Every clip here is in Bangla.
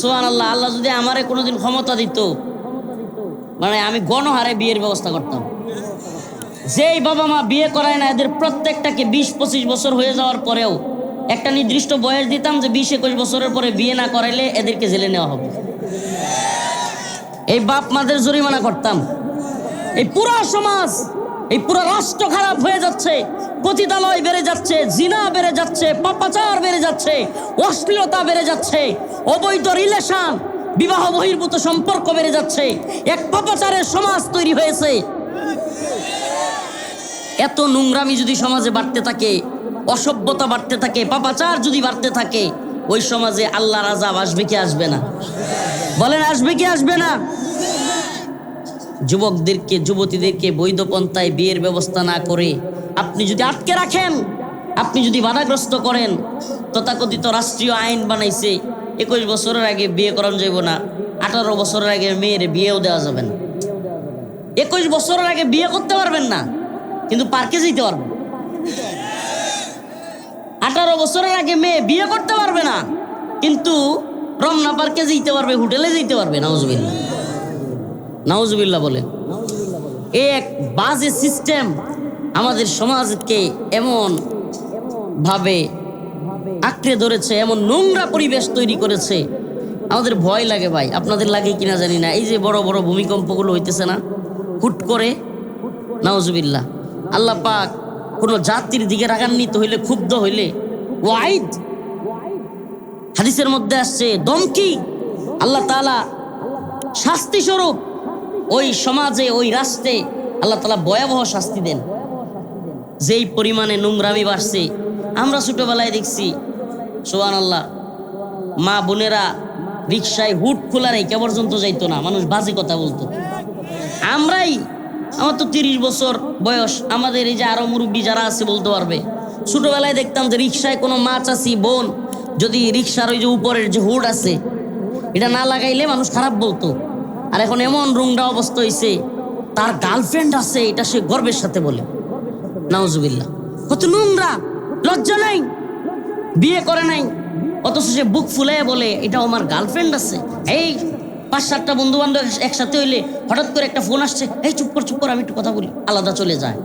সুবহানাল্লাহ। আল্লাহ যদি আমারে কোনোদিন ক্ষমতা দিত, মানে আমি গণহারে বিয়ের ব্যবস্থা করতাম। যেই বাবা মা বিয়ে করায় না এদের প্রত্যেকটাকে 20-25 বছর হয়ে যাওয়ার পরেও একটা নির্দিষ্ট বয়স দিতাম যে 20-21 বছরের পরে বিয়ে না করাইলে এদেরকে জেলে নেওয়া হবে। এই বাপ মাদের জরিমানা করতাম। এই পুরো সমাজ, এই পুরো রাষ্ট্র খারাপ হয়ে যাচ্ছে, পতিতালয় বেড়ে যাচ্ছে, জিনা বেড়ে যাচ্ছে, পাপাচার বেড়ে যাচ্ছে, অশ্লীলতা বেড়ে যাচ্ছে, অবৈধ রিলেশন, বিবাহ বহির্ভূত সম্পর্ক বেড়ে যাচ্ছে। এক পাপাচারের সমাজ তৈরি হয়েছে। এত নোংরামি যদি সমাজে বাড়তে থাকে, অসভ্যতা বাড়তে থাকে, পাপাচার যদি বাড়তে থাকে, ওই সমাজে আল্লাহর আযাব আসবে কি আসবে না? বলেন আসবে কি আসবে না? যুবকদেরকে, যুবতীদেরকে বৈধ পন্থায় বিয়ের ব্যবস্থা না করে আপনি যদি আটকে রাখেন, আপনি যদি বাধাগ্রস্ত করেন, তথাকথিত রাষ্ট্রীয় আইন বানাইছে 21 বছরের আগে বিয়ে করানো যাইব না, 18 বছরের আগে মেয়ের বিয়েও দেওয়া যাবে না। 21 বছরের আগে বিয়ে করতে পারবেন না, কিন্তু পার্কে যেতে পারবেন। 18 বছরের আগে মেয়ে বিয়ে করতে পারবে না, কিন্তু রমনা পার্কে যেতে পারবে, হোটেলে যেতে পারবে। নাউজুবিল্লাহ, নাউজুবিল্লাহ বলে। এক বাজে সিস্টেম আমাদের সমাজকে এমন ভাবে আঁকড়ে ধরেছে, এমন নোংরা পরিবেশ তৈরি করেছে, আমাদের ভয় লাগে ভাই। আপনাদের লাগে কিনা জানি না। এই যে বড় বড় ভূমিকম্পগুলো হইতেছে না হুট করে, নাউজুবিল্লাহ, আল্লাহ পাক কোনো জাতির দিকে রাগান্বিত হইলে, ক্ষুব্ধ হইলে ওয়াইদ হাদিসের মধ্যে আসছে দমকি, আল্লাহ তাআলা শাস্তি স্বরূপ ওই সমাজে, ওই রাষ্ট্রে আল্লাহ তাআলা ভয়াবহ শাস্তি দেন। যেই পরিমাণে নোংরামি বাড়ছে, আমরা ছোটবেলায় দেখছি সুবহানাল্লাহ, মা বোনেরা রিক্সায় হুট খোলা নেই কে পর্যন্ত যাইতো না, মানুষ বাজে কথা বলতো। আমার তো 30 বছর বয়স, আমাদের এই যে আরো মুরব্বী যারা আছে বলতে পারবে, ছোটবেলায় দেখতাম যে রিক্সায় কোনো মা চাচি বোন যদি রিক্সার ওই যে উপরের যে হুড আছে এটা না লাগাইলে মানুষ খারাপ বলতো। আর এখন এমন রুংরা অবস্থা হয়েছে, তার গার্লফ্রেন্ড আছে এটা সে গর্বের সাথে বলে। নাউজুবিল্লাহ, কত নোংরা, লজ্জা নাই, বিয়ে করে নাই, অথচ সে বুক ফুলাইয়া বলে এটা আমার গার্লফ্রেন্ড আছে। এই 5-7টা বন্ধু বান্ধব একসাথে হইলে হঠাৎ করে একটা ফোন আসছে, এই চুপ কর আমি একটু কথা বলি, আলাদা চলে যায়।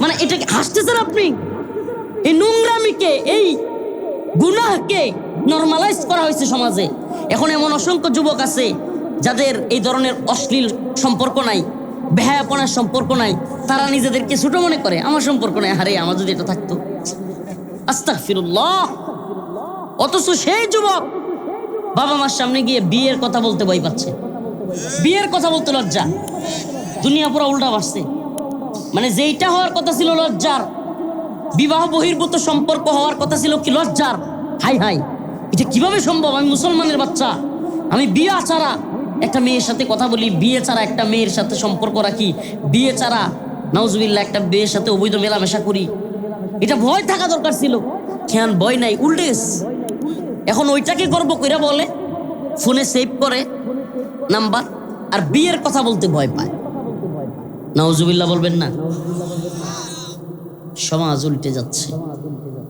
মানে এটা হাসতেছেন আপনি? এই নোংরামিকে, এই গুনাহকে নরমালাইজ করা হয়েছে সমাজে। এখন এমন অসংখ্য যুবক আছে যাদের এই ধরনের অশ্লীল সম্পর্ক নাই, বেহায়াপনার সম্পর্ক নাই, তারা নিজেদেরকে ছোট মনে করে, আমার সম্পর্ক নাই, আরে আমার যদি এটা থাকতো, আস্তাগফিরুল্লাহ। অথচ সেই যুবক বাবা মার সামনে গিয়ে বিয়ের কথা বলতে ভয় পাচ্ছে, বিয়ের কথা বলতে লজ্জা। দুনিয়া পুরো উল্টা বাড়ছে। মানে যেইটা হওয়ার কথা ছিল লজ্জার, বিবাহ বহির্ভূত সম্পর্ক হওয়ার কথা ছিল কি লজ্জার, হাই হাই এটা কিভাবে সম্ভব? আমি মুসলমানের বাচ্চা, আমি বিয়ে ছাড়া একটা মেয়ের সাথে কথা বলি, বিয়ে ছাড়া একটা মেয়ের সাথে সম্পর্ক রাখি, বিয়ে ছাড়া নাউজুবিল্লাহ একটা মেয়ের সাথে অবৈধ মেলামেশা করি, এটা ভয় থাকা দরকার ছিল। খেয়াল ভয় নাই, উল্টে এখন ওইটাকে গর্ব কইরা বলে, ফোনে সেভ করে নাম্বার, আর বিয়ের কথা বলতে ভয় পায়। নাউজুবিল্লাহ বলবেন না? সমাজ উল্টে যাচ্ছে,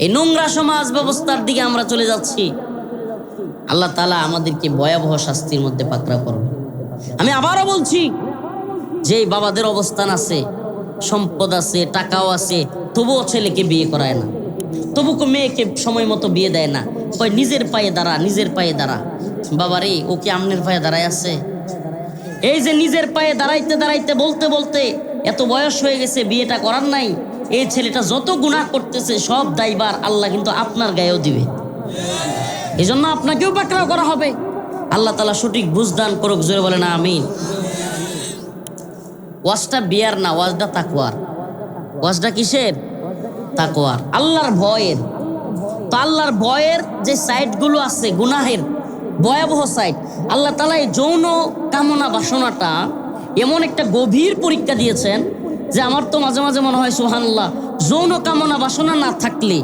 এই নোংরা সমাজ ব্যবস্থার দিকে আমরা চলে যাচ্ছি। আল্লাহ তাআলা আমাদেরকে ভয়াবহ শাস্তির মধ্যে পাকড়াও করবে। আমি আবারও বলছি, যে বাবাদের অবস্থান আছে, সম্পদ আছে, টাকাও আছে, তবুও ছেলেকে বিয়ে করায় না, তবুও মেয়েকে সময় মতো বিয়ে দেয় না, কয় নিজের পায়ে দাঁড়া, নিজের পায়ে দাঁড়া। বাবা রে, ও কি আমনের পায়ে দাঁড়ায় আছে? এই যে নিজের পায়ে দাঁড়াইতে দাঁড়াইতে বলতে বলতে এত বয়স হয়ে গেছে, বিয়েটা করার নাই, এই ছেলেটা যত গুনাহ করতেছে সব দায়ভার আল্লাহ কিন্তু আপনার গায়েও দিবে। এই জন্য আপনাকেও পাকড়াও করা হবে। আল্লাহ তাআলা সঠিক বুঝদান করুক, জোরে বলেন আমিন। ওয়াজটা বিয়ার না, ওয়াজটা তাকওয়ার। ওয়াজটা কিসের? তাকওয়ার, আল্লাহর ভয়ের। তো আল্লাহর ভয়ের যে সাইডগুলো আছে, গুনাহের ভয়াবহ সাইড, আল্লাহ তাআলা এই যৌন কামনা বাসনাটা এমন একটা গভীর পরীক্ষা দিয়েছেন যে আমার তো মাঝে মাঝে মনে হয় সুবহানাল্লাহ, যৌন কামনা বাসনা না থাকলে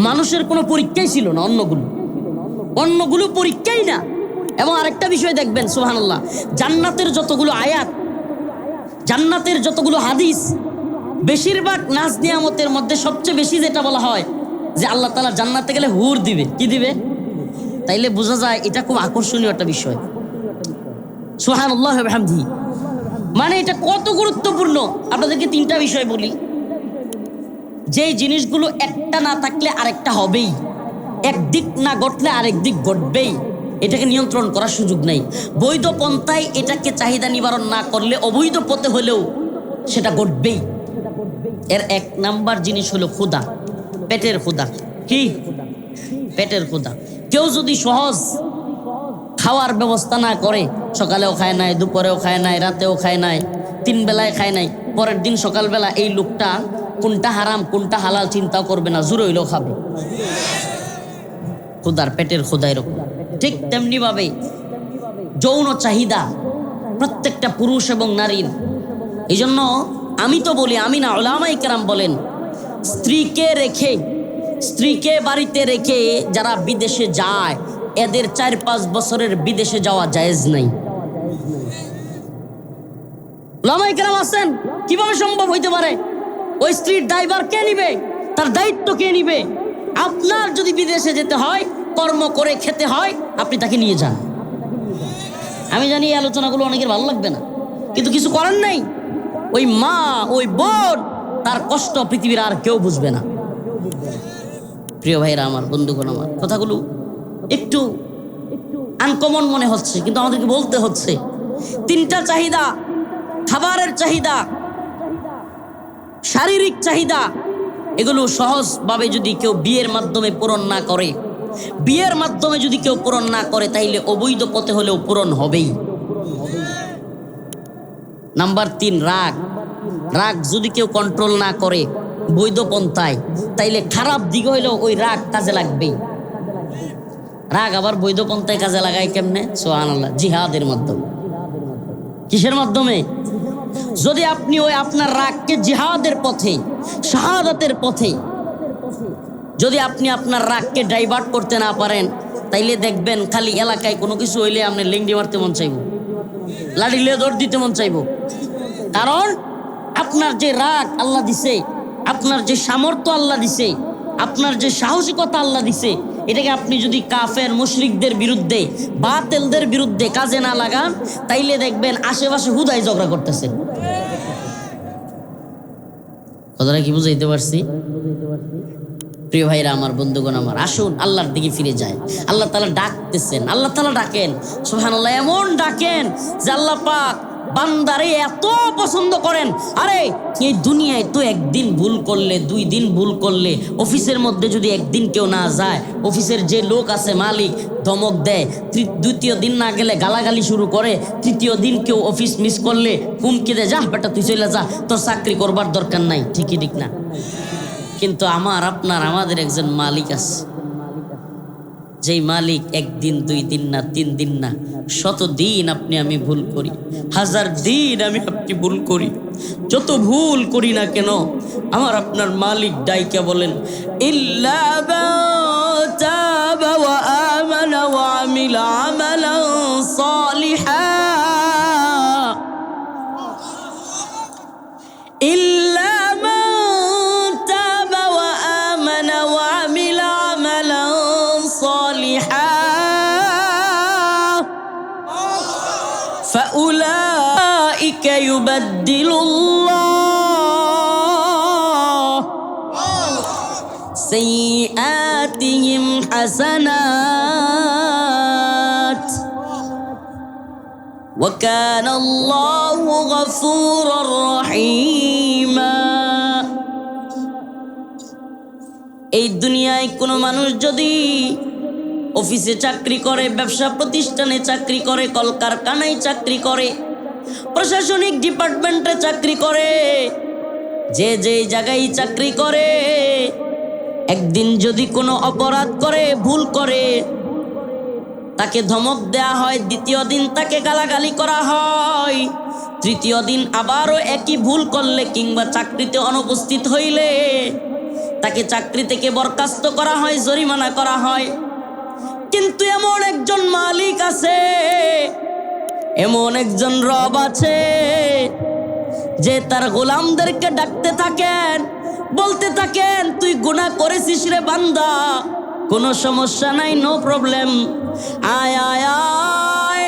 মানুষের কোনো পরীক্ষাই ছিল না, অন্যগুলো পরীক্ষাই না। এবং আরেকটা বিষয় দেখবেন সুবহানাল্লাহ, জান্নাতের যতগুলো আয়াত, জান্নাতের যতগুলো হাদিস, বেশিরভাগ নাজ নিয়ামতের মধ্যে সবচেয়ে বেশি যেটা বলা হয় যে আল্লাহ তাআলা জান্নাতে গেলে হুর দিবে। কি দিবে? তাইলে বোঝা যায় এটা খুব আকর্ষণীয় একটা বিষয়। সুবহানাল্লাহ ওয়া বিহামদিহি, মানে এটা কত গুরুত্বপূর্ণ। আপনাদেরকে তিনটা বিষয় বলি, যে জিনিসগুলো একটা না থাকলে আরেকটা হবেই, একদিক না ঘটলে আরেক দিক ঘটবেই, এটাকে নিয়ন্ত্রণ করার সুযোগ নেই। বৈধ পন্থায় এটাকে চাহিদা নিবারণ না করলে অবৈধ পথে হলেও সেটা ঘটবেই। এর এক নাম্বার জিনিস হলো ক্ষুধা, পেটের ক্ষুধা। কি? পেটের ক্ষুধা। কেউ যদি সহজ খাওয়ার ব্যবস্থা না করে, সকালেও খায় নাই, দুপুরেও খায় নাই, রাতেও খায় নাই, 3 বেলায় খায় নাই, পরের দিন সকালবেলা এই লোকটা কোনটা হারাম কোনটা হালাল চিন্তাও করবে না, জোর হইলেও খাবে। ক্ষুধার, পেটের ক্ষুধা এরকম। ঠিক তেমনি ভাবে যৌন চাহিদা প্রত্যেকটা পুরুষ এবং নারীর। এই জন্য আমি তো বলি, আমি না, উলামায়ে কেরাম বলেন, স্ত্রীকে বাড়িতে রেখে যারা বিদেশে যায় এদের 4-5 বছরের বিদেশে যাওয়া জায়েজ নাই। উলামায়ে কেরাম আছেন, কিভাবে সম্ভব হইতে পারে? ওই স্ত্রীর ড্রাইভার কে নিবে? তার দায়িত্ব কে নিবে? আপনার যদি বিদেশে যেতে হয়, কর্ম করে খেতে হয়, আপনি তাকে নিয়ে যান। আমি জানি এই আলোচনাগুলো অনেকের ভালো লাগবে না, কিন্তু কিছু করার নাই। ওই মা, ওই বোন, তার কষ্ট পৃথিবীর আর কেউ বুঝবে না। প্রিয় ভাইরা আমার, বন্ধুগণ আমার, কথাগুলো একটু আনকমন মনে হচ্ছে, কিন্তু আমাদেরকে বলতে হচ্ছে। 3টা চাহিদা, খাবারের চাহিদা, শারীরিক চাহিদা, এগুলো সহজভাবে যদি কেউ বিয়ের মাধ্যমে পূরণ না করে, তাইলে অবৈধ পথে হলেও পূরণ হবেই। নাম্বার 3, রাগ যদি কেউ কন্ট্রোল না করে বৈধ পন্থায়, তাইলে খারাপ দিকে হইলেও ওই রাগ কাজে লাগবেই। রাগ আবার বৈধ পন্থায় কাজে লাগায় কেমনে? সুবহানাল্লাহ, জিহাদের মাধ্যমে। কিসের মাধ্যমে? যদি আপনি ওই আপনার রাগকে জিহাদের পথে, শাহাদাতের পথে, যদি আপনি আপনার রাগকে ডাইভার্ট করতে না পারেন, তাইলে দেখবেন খালি এলাকায় কোনো কিছু হইলে আপনি লেংডি মারতে মন চাইব, লাঠি লিয়ে দৌড় দিতে মন চাইব। কারণ আপনার যে রাগ আল্লাহ দিছে, আপনার যে সামর্থ্য আল্লাহ দিছে, আপনার যে সাহসিকতা আল্লাহ দিছে, এটাকে আপনি যদি কাফের মুশরিকদের বিরুদ্ধে, বাতিলদের বিরুদ্ধে কাজে না লাগান, তাইলে দেখবেন আশেপাশে হুদাই ঝগড়া করতেছে। কথাটা কি বুঝাইতে পারছি? প্রিয় ভাইরা আমার, বন্ধুগণ আমার, আসুন আল্লাহর দিকে ফিরে যায়। আল্লাহ তাআলা ডাকতেছেন, আল্লাহ তাআলা ডাকেন, সুবহানাল্লাহ, এমন ডাকেন যে আল্লাহ পাক বান্দারে এত পছন্দ করেন। আরে এই দুনিয়ায় তো একদিন ভুল করলে, 2 দিন ভুল করলে, অফিসের মধ্যে যদি একদিন কেউ না যায়, অফিসের যে লোক আছে মালিক ধমক দেয়, 2য় দিন না গেলে গালাগালি শুরু করে, 3য় দিন কেউ অফিস মিস করলে হুমকি দেয়, যা বেটা তুই চলে যা, তোর চাকরি করবার দরকার নাই। ঠিকই ঠিক না? কিন্তু আমাদের একজন মালিক আছে, যেই মালিক 1 দিন 2 দিন না 3 দিন না, 100 দিন আপনি আমি ভুল করি, 1000 দিন আমি আপনি ভুল করি, যত ভুল করি না কেন, আমার আপনার মালিক ডাইকা বলেন, ইল্লা মান তাবা ওয়া আমানা ওয়া আমিলা আমালান সালিহা, ইল্লা فأولئك يبدل الله سيئاتهم حسنات وكان الله غفورا رحيما। এই দুনিয়ায় কোনো মানুষ যদি অফিসে চাকরি করে, ব্যবসা প্রতিষ্ঠানে চাকরি করে, কলকারখানায় চাকরি করে, প্রশাসনিক ডিপার্টমেন্টে চাকরি করে, যে জায়গায় চাকরি করে, একদিন যদি কোনো অপরাধ করে, ভুল করে, তাকে ধমক দেয়া হয়, 2য় দিন তাকে গালাগালি করা হয়, 3য় দিন আবারও একই ভুল করলে কিংবা চাকরিতে অনুপস্থিত হইলে তাকে চাকরি থেকে বরখাস্ত করা হয়, জরিমানা করা হয়। কিন্তু এমন একজন মালিক আছে, এমন একজন রব আছে, যে তার গোলামদেরকে ডাকতে থাকেন, বলতে থাকেন, তুই গুনাহ করেছিস রে বান্দা, কোনো সমস্যা নাই, নো প্রবলেম। আয় আয় আয়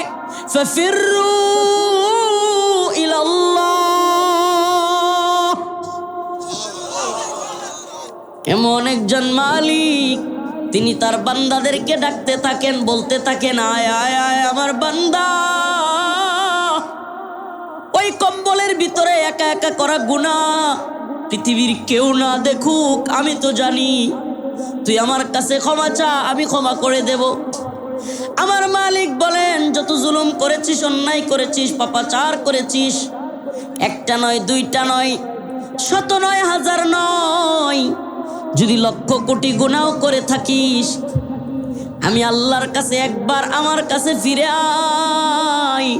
ফাফিরু ইলাল্লাহ। এমন একজন মালিক, তিনি তার বান্দাদেরকে ডাকতে থাকেন, বলতে থাকেন আয় আয় আয় আমার বান্দা। ওই কম্বলের ভিতরে একা একা করা গুনাহ পৃথিবীর কেউ না দেখুক, আমি তো জানি। তুই আমার কাছে ক্ষমা চা, আমি ক্ষমা করে দেব। আমার মালিক বলেন, যত জুলুম করেছিস, অন্যায় করেছিস, পাপাচার করেছিস, একটা নয়, দুইটা নয়, শত নয়, হাজার নয়, যদি লক্ষ কোটি গুনাহ করে থাকিস, আমি আল্লাহর কাছে একবার আমার কাছে ফিরে আয়।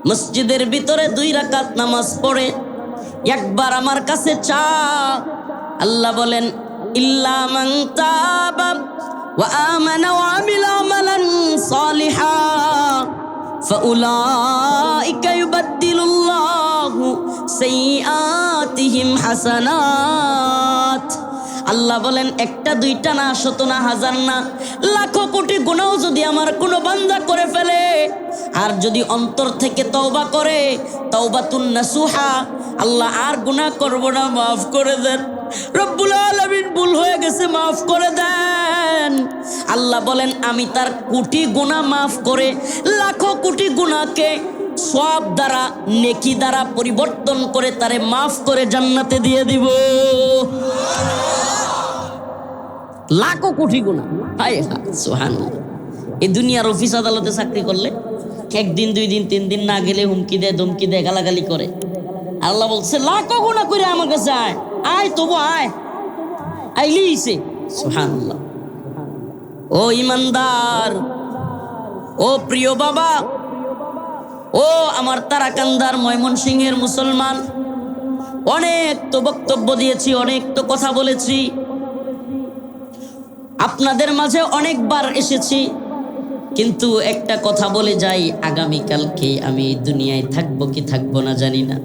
মসজিদের ভিতরে 2 রাকাত নামাজ পড়ে একবার আমার কাছে চা। আল্লাহ বলেন, ইল্লা মান তাবা ওয়া আমানা ওয়া আমিলা আমালান সালিহা ফাউলাইকা ইউবাদদিলুল্লাহু সাইয়্যাতিহিম হাসানাত। আল্লাহ বলেন, একটা দুইটা না, শত না, হাজার না, লাখো কোটি গুনাহ যদি আমার কোনো বান্দা করে ফেলে, আর যদি অন্তর থেকে তওবা করে, তাওবাতুন নাসুহা, আল্লাহ আর গুনাহ করব না, মাফ করে দেন রব্বুল আলামিন, ভুল হয়ে গেছে, মাফ করে দেন। আল্লাহ বলেন, আমি তার কোটি গুনাহ মাফ করে লাখো কোটি গুনাহকে সওয়াব দ্বারা, নেকি দ্বারা পরিবর্তন করে তারে মাফ করে জান্নাতে দিয়ে দিব। লাখো কোটি গুনাহ, হায় হায় সুবহানাল্লাহ। এই দুনিয়ার অফিস আদালতে চাকরি করলে একদিন, 2 দিন, 3 দিন না গেলে হুমকি দেয়, ধমকি দেয়, গালাগালি করে। আল্লাহ বলছে, লাখো গুনাহ করে আমার কাছে আয়, আয় তবু আয়, আইলিছে। সুবহানাল্লাহ। ও ইমানদার, ও প্রিয় বাবা, ও আমার তারাকান্দার ময়মনসিংহের মুসলমান, অনেক তো বক্তব্য দিয়েছি, অনেক তো কথা বলেছি, আপনাদের মাঝে অনেকবার এসেছি, কিন্তু একটা কথা বলে যাই, আগামীকালকে আমি এই দুনিয়ায় থাকবো কি থাকবো না জানি না।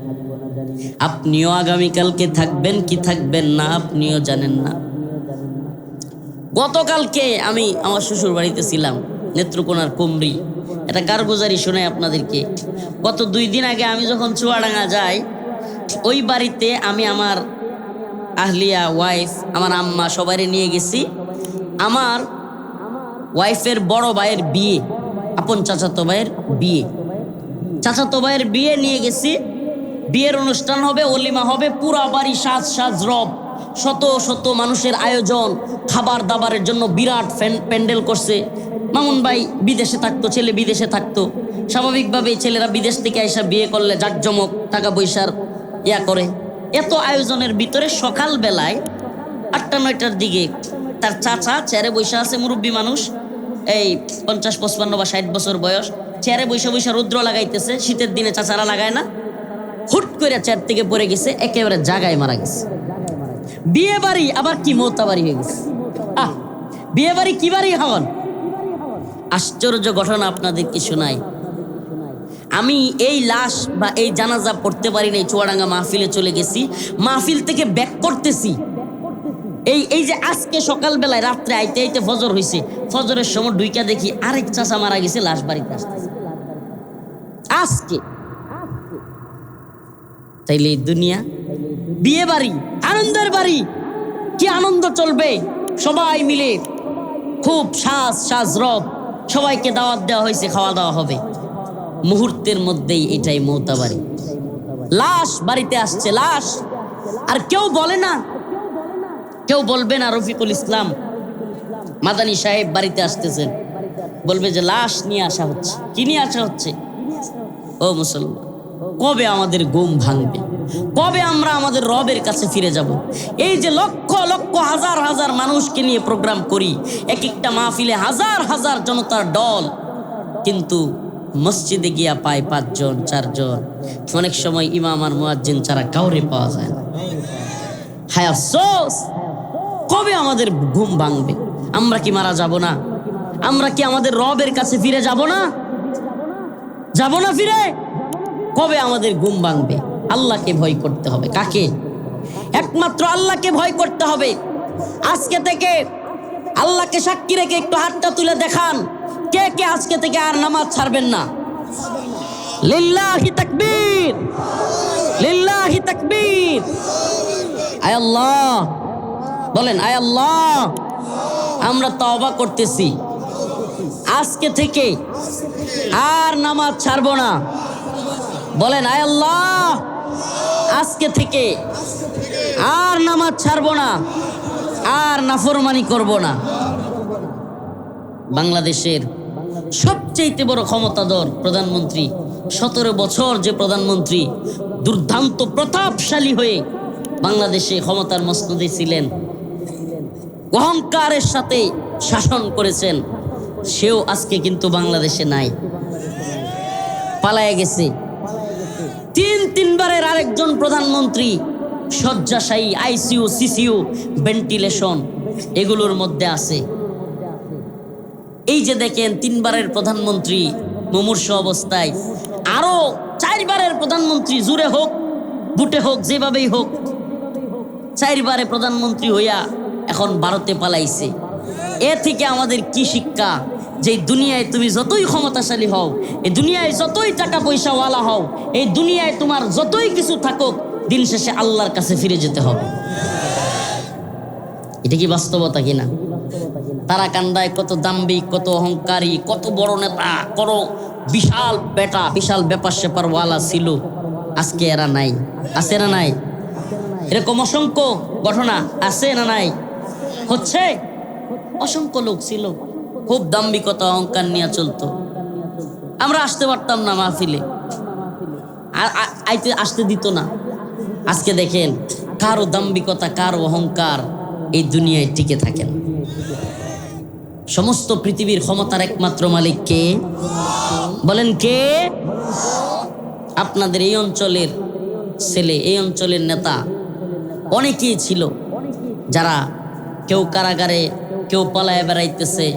আপনিও আগামীকালকে থাকবেন কি থাকবেন না আপনিও জানেন না। গতকালকে আমি আমার শ্বশুর বাড়িতে ছিলাম, নেত্রকোনার কুমরি। এটা কারগুজারি শোনাই আপনাদেরকে। গত 2 দিন আগে আমি যখন চুয়াডাঙ্গা যাই, ওই বাড়িতে আমি আমার আহলিয়া, ওয়াইফ, আমার আম্মা সবাই নিয়ে গেছি। আমার ওয়াইফের বড় ভাইয়ের বিয়ে, আপন চাচাতো ভাইয়ের বিয়ে, চাচাতো ভাইয়ের বিয়ে নিয়ে গেছি। বিয়ের অনুষ্ঠান হবে, অলিমা হবে, পুরা বাড়ি সাজ সাজ রব, শত শত মানুষের আয়োজন, খাবার দাবারের জন্য বিরাট প্যান্ডেল করছে। মামুন ভাই বিদেশে থাকতো, ছেলে বিদেশে থাকতো, স্বাভাবিকভাবেই ছেলেরা বিদেশ থেকে এসে বিয়ে করলে জাঁকজমক, টাকা পয়সার ইয়া করে। এত আয়োজনের ভিতরে সকালবেলায় 8টা-9টার দিকে তার চাচা চেয়ারে বসে আছে, মুরব্বী মানুষ, এই 50, 55 বা 60 বছর বয়স, চেয়ারে বসে বসে রৌদ্র লাগাইতেছে। শীতের দিনে চাচারা লাগায় না। হুট করে চেয়ার থেকে পড়ে গেছে, একেবারে জায়গায় মারা গেছে। বিয়ে বাড়ি আবার কি মৌতা বাড়ি হয়ে গেছে। বিয়ে বাড়ি কি বাড়ি হন। আশ্চর্য ঘটনা আপনাদেরকে শোনাই। আমি এই লাশ বা এই জানাজা পড়তে পারি নাই, চুয়াডাঙ্গা মাহফিলে চলে গেছি, মাহফিল থেকে ব্যাক করতেছি। এই যে আজকে সকালবেলায় রাত্রে আইতে আইতে ফজর হয়েছে, ফজরের সময় ঢুইকা দেখি আরেক চাচা মারা গেছে, লাশ বাড়িতে আসতেছে আজকে। তাইলে এই দুনিয়া বিয়ে বাড়ি, আনন্দের বাড়ি, কি আনন্দ চলবে, সবাই মিলে খুব সাজ সাজ রব, সবাইকে দাওয়াত দেওয়া হয়েছে, খাওয়া দাওয়া হবে। মুহূর্তের মধ্যেই এটাই মৌতা বাড়ি, লাশ বাড়িতে আসছে, লাশ। আর কেউ বলে না, কেউ বলবে না রফিকুল ইসলাম মাদানী সাহেব বাড়িতে আসতেছেন, বলবে যে লাশ নিয়ে আসা হচ্ছে। কি নিয়ে আসা হচ্ছে? ও মুসলমান, কবে আমাদের ঘুম ভাঙবে? কবে আমরা আমাদের রবের কাছে ফিরে যাব? এই যে লক্ষ লক্ষ হাজার হাজার মানুষকে নিয়ে প্রোগ্রাম করি, এক একটা মাহফিলে হাজার হাজার জনতার দল, কিন্তু মসজিদে গিয়া পায় 5 জন 4 জন, অনেক সময় ইমাম আর মুয়াজ্জিন ছাড়া কাউরে পাওয়া যায় না। হায় আফসোস, কবে আমাদের ঘুম ভাঙবে? আমরা কি মারা যাব না? আমরা কি আমাদের রবের কাছে ফিরে যাব না? যাব না ফিরে? কবে আমাদের ঘুম ভাঙবে? আল্লাহকে ভয় করতে হবে। কাকে? একমাত্র আল্লাহকে ভয় করতে হবে। আজকে থেকে আল্লাহকে সাক্ষী রেখে একটু হাতটা তুলে দেখান, কে কে আজকে থেকে আর নামাজ ছাড়বেন না? লিল্লাহি তাকবীর, লিল্লাহি তাকবীর। আয় আল্লাহ বলেন, আয় আল্লাহ, আমরা তওবা করতেছি, আজকে থেকে আর নামাজ ছাড়বো না। বলেন, আয় আল্লাহ, আজকে থেকে আর নামাজ ছাড়বো না, আর নাফরমানি করব না। বাংলাদেশের সবচেয়ে বড় ক্ষমতাধর প্রধানমন্ত্রী, 17 বছর যে প্রধানমন্ত্রী দুর্দান্ত প্রতাপশালী হয়ে বাংলাদেশে ক্ষমতার মসনদে ছিলেন, অহংকারের সাথে শাসন করেছেন, সেও আজকে কিন্তু বাংলাদেশে নাই, পালায়ে গেছে। তিনবারের আরেকজন প্রধানমন্ত্রী শয্যাশায়ী, আইসিইউ, সিসিইউ, ভেন্টিলেশন এগুলোর মধ্যে আছে। এই যে দেখেন 3বারের প্রধানমন্ত্রী মুমূর্ষু অবস্থায়, আরো 4বারের প্রধানমন্ত্রী, জুড়ে হোক বুটে হোক যেভাবেই হোক, 4বারে প্রধানমন্ত্রী হইয়া এখন ভারতে পালাইছে। এ থেকে আমাদের কি শিক্ষা? যে দুনিয়ায় তুমি যতই ক্ষমতাশালী হও, এই দুনিয়ায় যতই টাকা পয়সাওয়ালা হও, এই দুনিয়ায় তোমার যতই কিছু থাকুক, দিন শেষে আল্লাহর কাছে ফিরে যেতে হবে। এটা কি বাস্তবতা কিনা? তারা কান্দায় কত দাম্ভিক, কত অহংকারী, কত বড় নেতা, কত বিশাল বেটা, বিশাল ব্যাপার স্যাপার ওয়ালা ছিল, আজকে এরা নাই। আছে না নাই? এরকম অসংখ্য ঘটনা আছে না নাই? হচ্ছে। অসংখ্য লোক ছিল খুব দাম্ভিকতা অহংকার নিয়ে চলতো, আমরা আসতে পারতাম না মাহফিলে, আসতে দিত না। আজকে দেখেন কারো দাম্ভিকতা, কারো অহংকার এই দুনিয়ায় টিকে থাকেন। সমস্ত পৃথিবীর ক্ষমতার একমাত্র মালিক কে? বলেন কে? আপনাদের এই অঞ্চলের ছেলে, এই অঞ্চলের নেতা অনেকেই ছিল যারা কেউ কারাগারে, কেউ পালায় বেড়াইতেছে।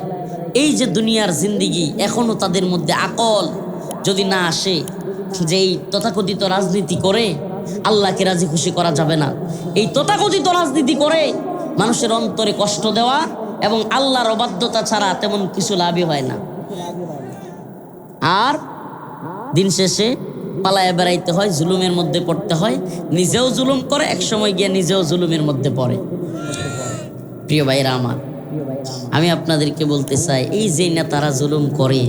এই যে দুনিয়ার জিন্দিগি, এখনো তাদের মধ্যে আকল যদি না আসে যে এই তথাকথিত রাজনীতি করে আল্লাহকে রাজি খুশি করা যাবে না, এই তথাকথিত রাজনীতি করে মানুষের অন্তরে কষ্ট দেওয়া এবং আল্লাহর অবাধ্যতা ছাড়া তেমন কিছু লাভই হয় না। আর দিন শেষে পালায় বেড়াইতে হয়, জুলুমের মধ্যে পড়তে হয়, নিজেও জুলুম করে, একসময় গিয়ে নিজেও জুলুমের মধ্যে পড়ে। প্রিয় ভাইরা আমার, আমি আপনাদেরকে বলতে চাই, এই যে নেতারা জুলুম করে,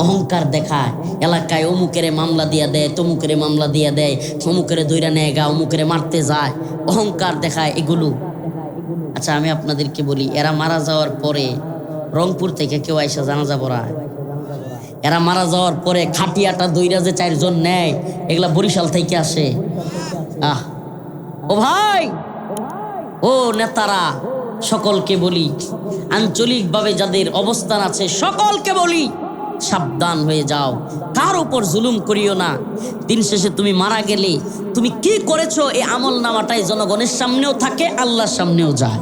অহংকার দেখায়, এলাকায় অমুকেরে মামলা দিয়ে দেয়, তমুকেরে মামলা দিয়ে দেয়, অমুকেরে দৈরা নেয় গা, অমুকেরে মারতে যায়, অহংকার দেখায় এগুলো। আচ্ছা আমি আপনাদেরকে বলি, এরা মারা যাওয়ার পরে রংপুর থেকে কেউ আইসা জানাজা পড়ায়? এরা মারা যাওয়ার পরে খাটিয়াটা দইরা যে 4 জন নেয়, এগুলা বরিশাল থেকে আসে? ও ভাই, ও নেতারা, সকলকে বলি, আঞ্চলিকভাবে যাদের অবস্থান আছে সকলকে বলি, সাবধান হয়ে যাও, কার উপর জুলুম করিও না। দিন শেষে তুমি মারা গেলে তুমি কি করেছো এই আমল নামাটাই জনগণের সামনেও থাকে, আল্লাহর সামনেও যায়।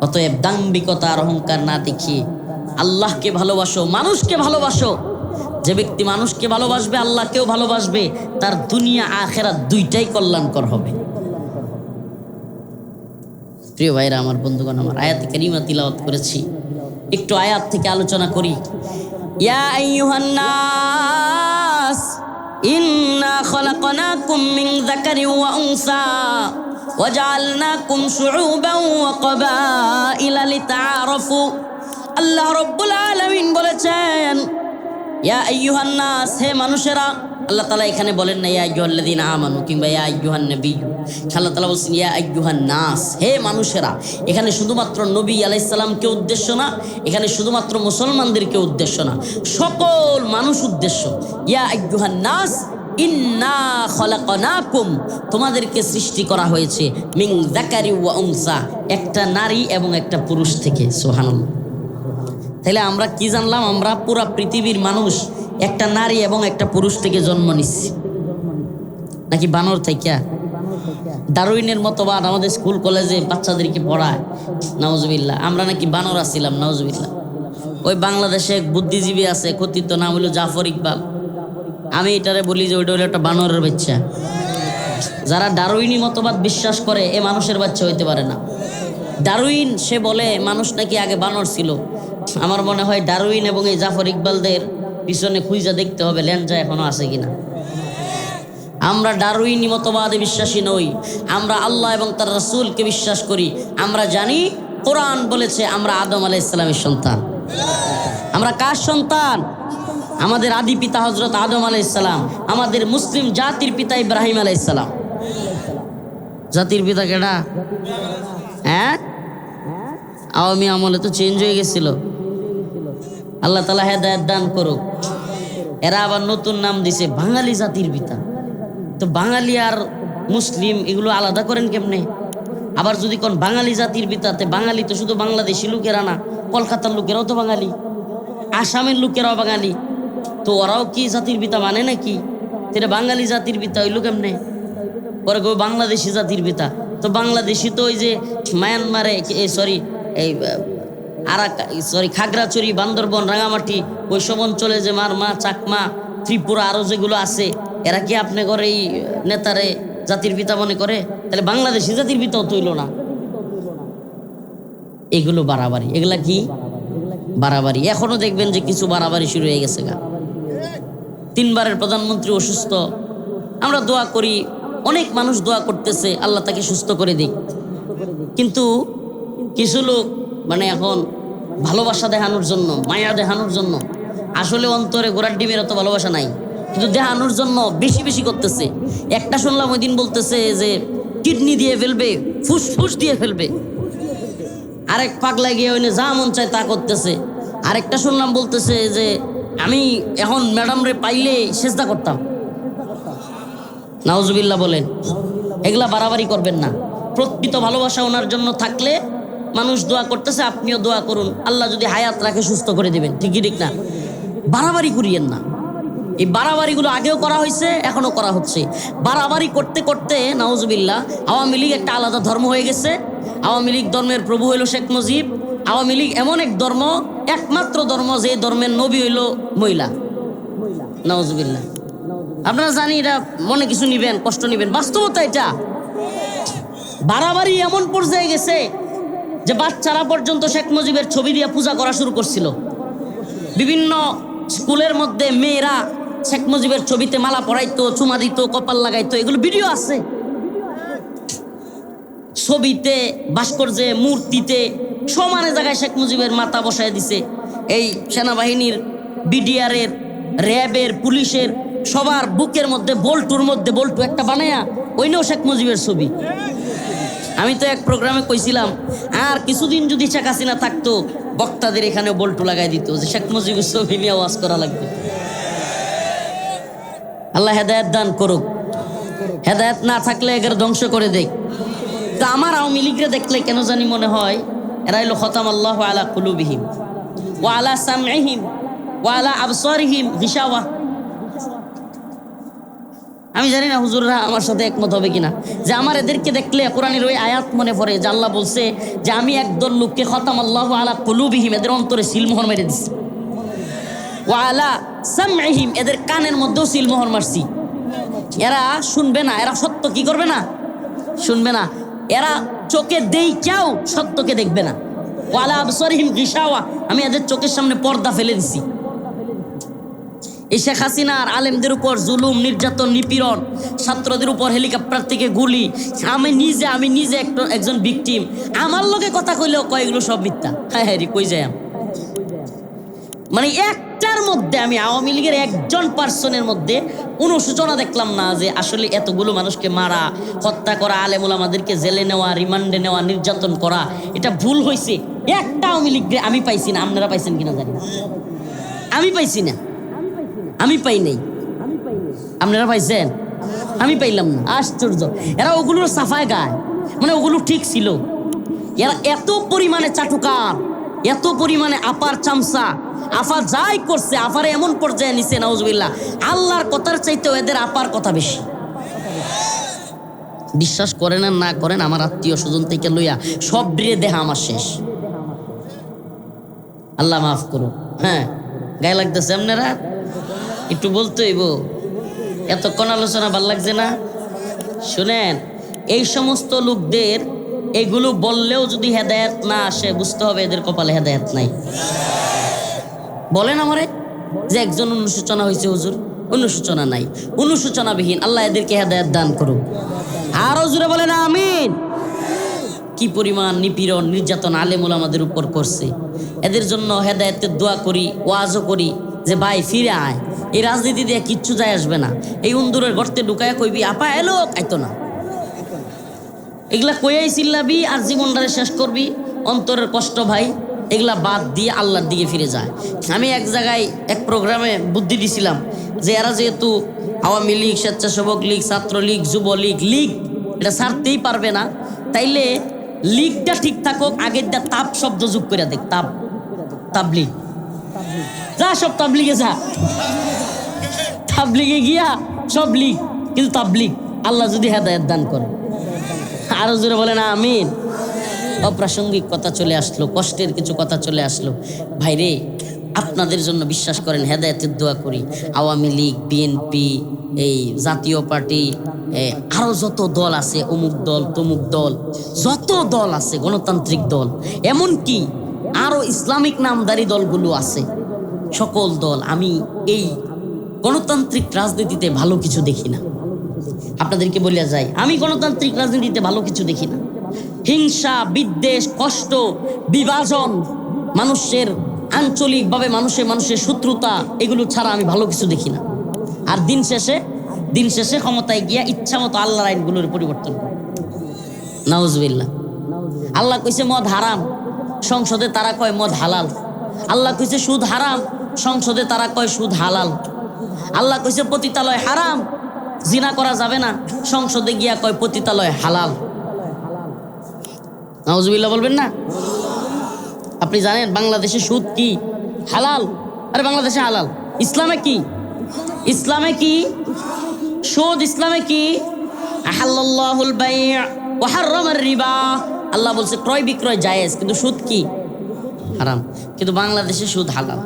অতএব দাম্ভিকতা আর অহংকার না দেখিয়ে আল্লাহকে ভালোবাসো, মানুষকে ভালোবাসো। যে ব্যক্তি মানুষকে ভালোবাসবে, আল্লাহকেও ভালোবাসবে, তার দুনিয়া আখেরাত দুইটাই কল্যাণকর হবে। প্রিয় ভাইরা আমার, বন্ধুগণ আমার, আয়াত কারিমা তিলাওয়াত করেছি, একটু আয়াত থেকে আলোচনা করি। ইয়া আইয়ুহান নাস ইন্না খালাকনাকুম মিন যাকারিন ওয়া উনসা ওয়া জাআলনাকুম শুউবান ওয়া ক্বাবাইলা লিতাআরাফু। আল্লাহ রাব্বুল আলামিন বলেছেন, ইয়া আইয়ুহান নাস, হে মানুষেরা। আল্লাহ তাআলা এখানে বলেন না ইয়া আইয়ুহাল্লাযীনা আমানু কিংবা ইয়া আইয়ুহান নবী। আল্লাহ তাআলা বলছেন ইয়া আইয়ুহান নাস, হে মানুষেরা। এখানে শুধুমাত্র নবী আলাইহিস সালামকে উদ্দেশ্য না, এখানে শুধুমাত্র মুসলমানদেরকে উদ্দেশ্য না, সকল মানুষ উদ্দেশ্য। ইয়া আইয়ুহান নাস ইন্না খলাকনাকুম, তোমাদেরকে সৃষ্টি করা হয়েছে মিন যাকারি ওয়া উনসা, একটা নারী এবং একটা পুরুষ থেকে। সুবহানাল্লাহ। তাহলে আমরা কি জানলাম? আমরা পুরা পৃথিবীর মানুষ একটা নারী এবং একটা পুরুষ থেকে জন্ম নিচ্ছি, নাকি বানর থেকে? ডারউইনের মতবাদ আমাদের স্কুল কলেজে বাচ্চাদেরকে পড়ায়, নাউজুবিল্লাহ, আমরা নাকি বানর আছিলাম, নাউজুবিল্লাহ। ওই বাংলাদেশে এক বুদ্ধিজীবী আছে, কথিত নাম হলো জাফর ইকবাল। আমি এটারে বলি যে ওইটা হলো একটা বানরের বাচ্চা। যারা ডারউইনি মতবাদ বিশ্বাস করে, এ মানুষের বাচ্চা হইতে পারে না। ডারউইন সে বলে মানুষ নাকি আগে বানর ছিল। আমার মনে হয় ডারউইন এবং এই জাফর ইকবালদের পিছনে খুঁজা দেখতে হবে ল্যাঞ্জা এখনো আছে কিনা। আমরা ডারউইনি মতবাদে বিশ্বাসী নই, আমরা আল্লাহ এবং তার রাসূলকে বিশ্বাস করি। আমরা জানি কোরআন বলেছে আমরা আদম আলাইহিস সালামের সন্তান। আমরা কার সন্তান? আমাদের আদি পিতা হযরত আদম আলাইহিস সালাম, আমাদের মুসলিম জাতির পিতা ইব্রাহিম আলাইহিস সালাম। জাতির পিতা কেডা? হ্যাঁ, আওয়ামী আমলে তো চেঞ্জ হয়ে গেছিল। আল্লাহ তাআলা হেদায়েত দান করুক। এরা আবার নতুন নাম দিছে বাঙালি জাতির পিতা। তো বাঙালি আর মুসলিম এগুলো আলাদা করেন কেমনে? আবার যদি কোন বাঙালি জাতির পিতাতে, বাঙালি তো শুধু বাংলাদেশি লোকেরা না, কলকাতার লোকেরাও তো বাঙালি, আসামের লোকেরাও বাঙালি। তো ওরাও কি জাতির পিতা মানে নাকি? এটা বাঙালি জাতির পিতা হইল কেমনে? পরে কেউ বাংলাদেশি জাতির পিতা। তো বাংলাদেশি তো ওই যে মায়ানমারে, খাগড়াছড়ি, বান্দরবন, রাঙামাটি ওই সব অঞ্চলে যে মারমা, চাকমা, ত্রিপুরা আরো যেগুলো আছে, এরা কি আপনি করে এই নেতারে জাতির পিতা মনে করে? তাহলে বাংলাদেশি জাতির পিতাও তৈল না। এগুলো বাড়াবাড়ি। এগুলা কি বাড়াবাড়ি? এখনো দেখবেন যে কিছু বাড়াবাড়ি শুরু হয়ে গেছে গা। 3 বারের প্রধানমন্ত্রী অসুস্থ, আমরা দোয়া করি, অনেক মানুষ দোয়া করতেছে আল্লাহ তাকে সুস্থ করে দিক। কিন্তু কিছু লোক মানে এখন ভালোবাসা দেখানোর জন্য, মায়া দেখানোর জন্য, আসলে অন্তরে গোড়ার ডিমের অত ভালোবাসা নাই, কিন্তু দেখানোর জন্য বেশি বেশি করতেছে। একটা শুনলাম ওই দিন বলতেছে যে কিডনি দিয়ে ফেলবে, ফুসফুস দিয়ে ফেলবে। আরেক পাগলা গিয়ে ওই যা মন চায় তা করতেছে। আরেকটা শুনলাম বলতেছে যে আমি এখন ম্যাডাম রে পাইলে সেজদা করতাম। নাউজুবিল্লাহ বলেন। এগুলা বাড়াবাড়ি করবেন না। প্রকৃত ভালোবাসা ওনার জন্য থাকলে মানুষ দোয়া করতেছে, আপনিও দোয়া করুন, আল্লাহ যদি হায়াত রাখে সুস্থ করে দিবেন। ঠিকই ঠিক না? বাড়াবাড়ি করিয়েন না। এই বাড়াবাড়িগুলো আগেও করা হয়েছে, এখনো করা হচ্ছে। বাড়াবাড়ি করতে করতে নাউজুবিল্লাহ আওয়ামী লীগ একটা আলাদা ধর্ম হয়ে গেছে। আওয়ামী লীগ ধর্মের প্রভু হইল শেখ মুজিব। আওয়ামী লীগ এমন এক ধর্ম, একমাত্র ধর্ম যে ধর্মের নবী হইল মহিলা। নাউজুবিল্লাহ। আপনারা জানি এটা মনে কিছু নিবেন, কষ্ট নিবেন, বাস্তবতা এটা। বাড়াবাড়ি এমন পর্যায়ে গেছে যে বাচ্চারা পর্যন্ত শেখ মুজিবের ছবি দিয়ে পূজা করা শুরু করছিল। বিভিন্ন স্কুলের মধ্যে মেয়েরা শেখ মুজিবের ছবিতে মালা পরাইতো, চুমা দিত, কপাল লাগাইতো, এগুলো ভিডিও আছে। ছবিতে, ভাস্কর্যে, মূর্তিতে সমানে জায়গায় শেখ মুজিবের মাথা বসায় দিছে। এই সেনাবাহিনীর, বিডিআরের, র্যাবের, পুলিশের সবার বুকের মধ্যে বল্টুর মধ্যে বল্টু একটা বানায়া ওইটাও শেখ মুজিবের ছবি। আমি তো এক প্রোগ্রামে কইছিলাম আর কিছুদিন যদি শেখ হাসিনা থাকতো, বক্তাদের এখানে বল্টু লাগাই দিত যে শেখ মুজিবের ছবি নিয়ে ওয়াজ করা লাগবে। আল্লাহ হেদায়েত দান করুক। হেদায়েত না থাকলে এদের ধ্বংস করে দেখ। তা আমার আওয়ামী লীগরে দেখলে কেন জানি মনে হয় এরা হলো খতাম আল্লাহু আলা কুলুবিহিম ওয়া আলা সামইহিম ওয়া আলা আবসারিহিম গিশাওয়া। আমি জানি না হুজুররা আমার সাথে একমত হবে কিনা, যে আমার এদেরকে দেখলে কোরআনের ওই আয়াত মনে পড়ে যে আল্লাহ বলছে যে আমি একদল লোককে খতাম আল্লাহু আলা কুলুবিহিম, এদের অন্তরে সিলমোহর মেরে দিছি, ওয়া আলা সামইহিম, এদের কানের মধ্যেও সিলমোহর মারছি। এরা শুনবে না, এরা সত্য কি করবে না, শুনবে না। এরা চোখে দেইখাও সত্যকে দেখবে না। ওয়া আলা আবসারিহিম গিশাওয়া, আমি এদের চোখের সামনে পর্দা ফেলে দিছি। এই শেখ হাসিনার আলেমদের উপর জুলুম, নির্যাতন, নিপীড়ন, ছাত্রদের উপর হেলিকপ্টার থেকে গুলি, আমি নিজে একজন ভিকটিম। আমার লোকে কথা কইলেও কয় এগুলো সব মিথ্যা। হ্যাঁ হ্যাঁ রে, কই যাই মানে একটার মধ্যে আমি আওয়ামী লীগের একজন পার্সনের মধ্যে কোনো সূচনা দেখলাম না যে আসলে এতগুলো মানুষকে মারা, হত্যা করা, আলেম ওলামাদেরকে জেলে নেওয়া, রিমান্ডে নেওয়া, নির্যাতন করা, এটা ভুল হয়েছে। একটা আওয়ামী লীগকে আমি পাইছি না। আপনারা পাইছেন কিনা জানি না, আমি পাইছি না, আমি পাই নাই। আপনারা পাইছেন? আমি পাইলাম না। আশ্চর্য। এরা ওগুলোর সাফায় গায়, মানে ওগুলো ঠিক ছিল। এরা এত পরিমাণে চাটুকার, এত পরিমাণে আপার চামচা, আফা যাই করছে আফারে এমন পর্যায়ে নিছে নাউজুবিল্লাহ, আল্লাহর কথার চাইতেও এদের আপার কথা বেশি। বিশ্বাস করেন আর না করেন, আমার আত্মীয় স্বজন থেকে লইয়া সব ড্রে দেহা আমার শেষ। আল্লাহ মাফ করো। হ্যাঁ, গায়ে লাগতেছে আপনারা একটু বলতে হইব, এতক্ষণ আলোচনা ভাল লাগছে না? শুনেন, এই সমস্ত লোকদের এগুলো বললেও যদি হেদায়েত না আসে, বুঝতে হবে এদের কপালে হেদায়েত নাই। বলেন আমারে যে একজন অনুশোচনা হয়েছে হুজুর, অনুশোচনা নাই, অনুশোচনাবিহীন। আল্লাহ এদেরকে হেদায়েত দান করুক। আরো জোরে বলেন আমিন। কি পরিমাণ নিপীড়ন নির্যাতন আলেম ওলামাদের উপর করছে, এদের জন্য হেদায়েতের দোয়া করি, ওয়াজও করি যে ভাই ফিরে আয়, এই রাজনীতি দিয়ে কিচ্ছু যায় আসবে না। এই উন্দুরের গর্তে ঢুকায় কইবি আপা এলো, আইতো না। এগুলা কইয়াই চিল্লাবি আর জীবনটারে শেষ করবি। অন্তরের কষ্ট ভাই, এগুলা বাদ দিয়ে আল্লাহর দিকে ফিরে যায়। আমি এক জায়গায় এক প্রোগ্রামে বুদ্ধি দিছিলাম যে এরা যেহেতু আওয়ামী লীগ, স্বেচ্ছাসেবক লীগ, ছাত্রলীগ, যুবলীগ, লীগ এটা ছাড়তেই পারবে না, তাইলে লীগটা ঠিক থাকুক, আগের দা তাপ শব্দ যোগ করে দেখ, তাপ, তাবলিগ যা, সব তাবলিগে যা, তাবলিগে গিয়া সব লীগ, কিন্তু তাবলিগ আল্লাহ যদি হেদায়েত দান করে। আরো জোরে বলে না আমিন। অপ্রাসঙ্গিক কথা চলে আসলো, কষ্টের কিছু কথা চলে আসলো। ভাইরে আপনাদের জন্য বিশ্বাস করেন হেদায়েতের দোয়া করি। আওয়ামী লীগ, বিএনপি, এই জাতীয় পার্টি, আরো যত দল আছে, অমুক দল তমুক দল, যত দল আছে, গণতান্ত্রিক দল, এমনকি আরো ইসলামিক নামধারী দলগুলো আছে, সকল দল, আমি এই গণতান্ত্রিক রাজনীতিতে ভালো কিছু দেখি না। আপনাদেরকে বলিয়া যায়, আমি গণতান্ত্রিক রাজনীতিতে ভালো কিছু দেখি না। হিংসা, বিদ্বেষ, কষ্ট, বিভাজন, মানুষের আঞ্চলিকভাবে মানুষের শত্রুতা, এগুলো ছাড়া আমি ভালো কিছু দেখি না। আর দিন শেষে ক্ষমতায় গিয়া ইচ্ছা মতো আল্লাহর আইনগুলোর পরিবর্তন করে। নাউজুবিল্লাহ। আল্লাহ কইছে মদ হারাম, সংসদে তারা কয় মদ হালাল। আল্লাহ কইছে সুদ হারাম, সংসদে তারা কয় সুদ হালাল। আল্লাহ কইছে পতিতালয় হারাম, জিনা করা যাবে না, সংসদে গিয়া কয় পতিতালয় হালাল। নাউজুবিল্লাহ বলবেন না? আপনি জানেন বাংলাদেশে সুদ কি? হালাল। আরে বাংলাদেশে হালাল। ইসলামে কি? ইসলামে কি সুদ? ইসলামে কি? আহাল্লাল্লাহুল বাই' ওয়া হাররামার রিবা। আল্লাহ বলছে ক্রয় বিক্রয় জায়েজ, কিন্তু সুদ কি? হারাম। কিন্তু বাংলাদেশে সুদ হালাল।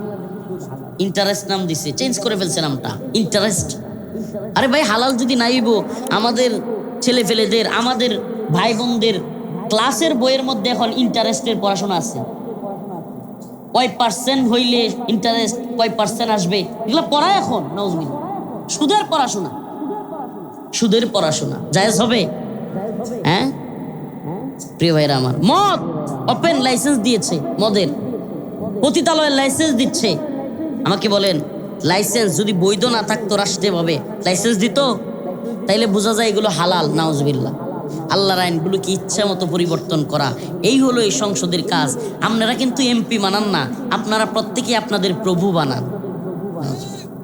ইন্টারেস্ট নাম দিছে, চেঞ্জ করে ফেলছে নামটা, ইন্টারেস্ট। আরে ভাই হালাল যদি নাইব, আমাদের ছেলে ফেলেদের, আমাদের ভাই বোনদের ক্লাসের বইয়ের মধ্যে এখন ইন্টারেস্টের পড়াশোনা আছে। কয় পার্সেন্ট হইলে ইন্টারেস্ট, কয় পার্সেন্ট আসবে, এগুলো পড়ায় এখন। নাউজুবিল্লাহ। সুদের পড়াশোনা, সুদের পড়াশোনা জায়েজ হবে? হ্যাঁ প্রিয় ভাইরা আমার, মদ ওপেন লাইসেন্স দিয়েছে, মদের পতিতালয়ের লাইসেন্স দিচ্ছে। আমাকে বলেন, লাইসেন্স যদি বৈধ না থাকতো রাষ্ট্রীয়ভাবে, লাইসেন্স দিত? তাইলে বোঝা যায় এগুলো হালাল। নাউজুবিল্লাহ। আল্লাহর আইনগুলো কি ইচ্ছা মতো পরিবর্তন করা, এই হলো এই সংসদের কাজ। আপনারা কিন্তু এমপি বানান না, আপনারা প্রত্যেকেই আপনাদের প্রভু বানান।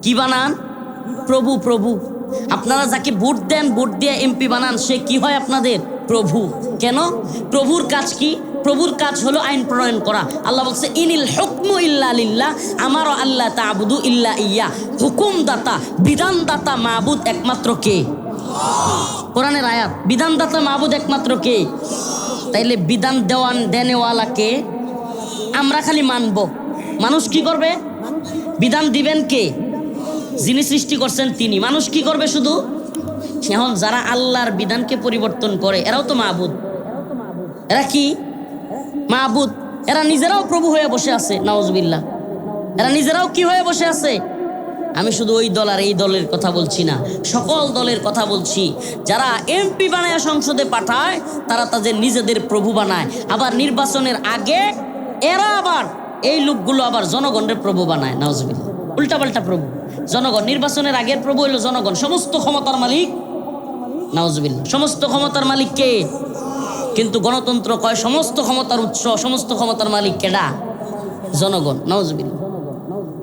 কি বানান? প্রভু। প্রভু। আপনারা যাকে ভোট দেন, ভোট দিয়ে এমপি বানান, সে কি হয় আপনাদের? প্রভু। কেন? প্রভুর কাজ কি? প্রভুর কাজ হলো আইন প্রণয়ন করা। আল্লাহ বলছে ইনিল হুকমু ইল্লা লিল্লাহ, আমার আল্লাহ তা'বুদু ইল্লা ইয়া। হুকুমদাতা, বিধানদাতা, মাবুদ একমাত্র কে? কোরআনের আয়াত। বিধানদাতা মাবুদ একমাত্র কে? তাইলে বিধান দেনেওয়ালাকে আমরা খালি মানব, মানুষ কি করবে? বিধান দিবেন কে? যিনি সৃষ্টি করছেন তিনি। মানুষ কি করবে? শুধু। এখন যারা আল্লাহর বিধানকে পরিবর্তন করে, এরাও তো মাবুদ। এরা কি? মাবুদ। এরা নিজেরাও প্রভু হয়ে বসে আছে। নাউজুবিল্লাহ। এরা নিজেরাও কি হয়ে বসে আছে? আমি শুধু ওই দল আর এই দলের কথা বলছি না, সকল দলের কথা বলছি। যারা এমপি বানায় সংসদে পাঠায়, তারা তাদের নিজেদের প্রভু বানায়। আবার নির্বাচনের আগে এরা আবার, এই লোকগুলো আবার জনগণের প্রভু বানায়। নাউজুবিল্লাহ। উল্টাপাল্টা প্রভু। জনগণ, নির্বাচনের আগের প্রভু হইল জনগণ, সমস্ত ক্ষমতার মালিক। নাউজুবিল্লাহ। সমস্ত ক্ষমতার মালিক কে? কিন্তু গণতন্ত্র কয় সমস্ত ক্ষমতার উৎস, সমস্ত ক্ষমতার মালিক কেডা? জনগণ। নাউজুবিল্লাহ।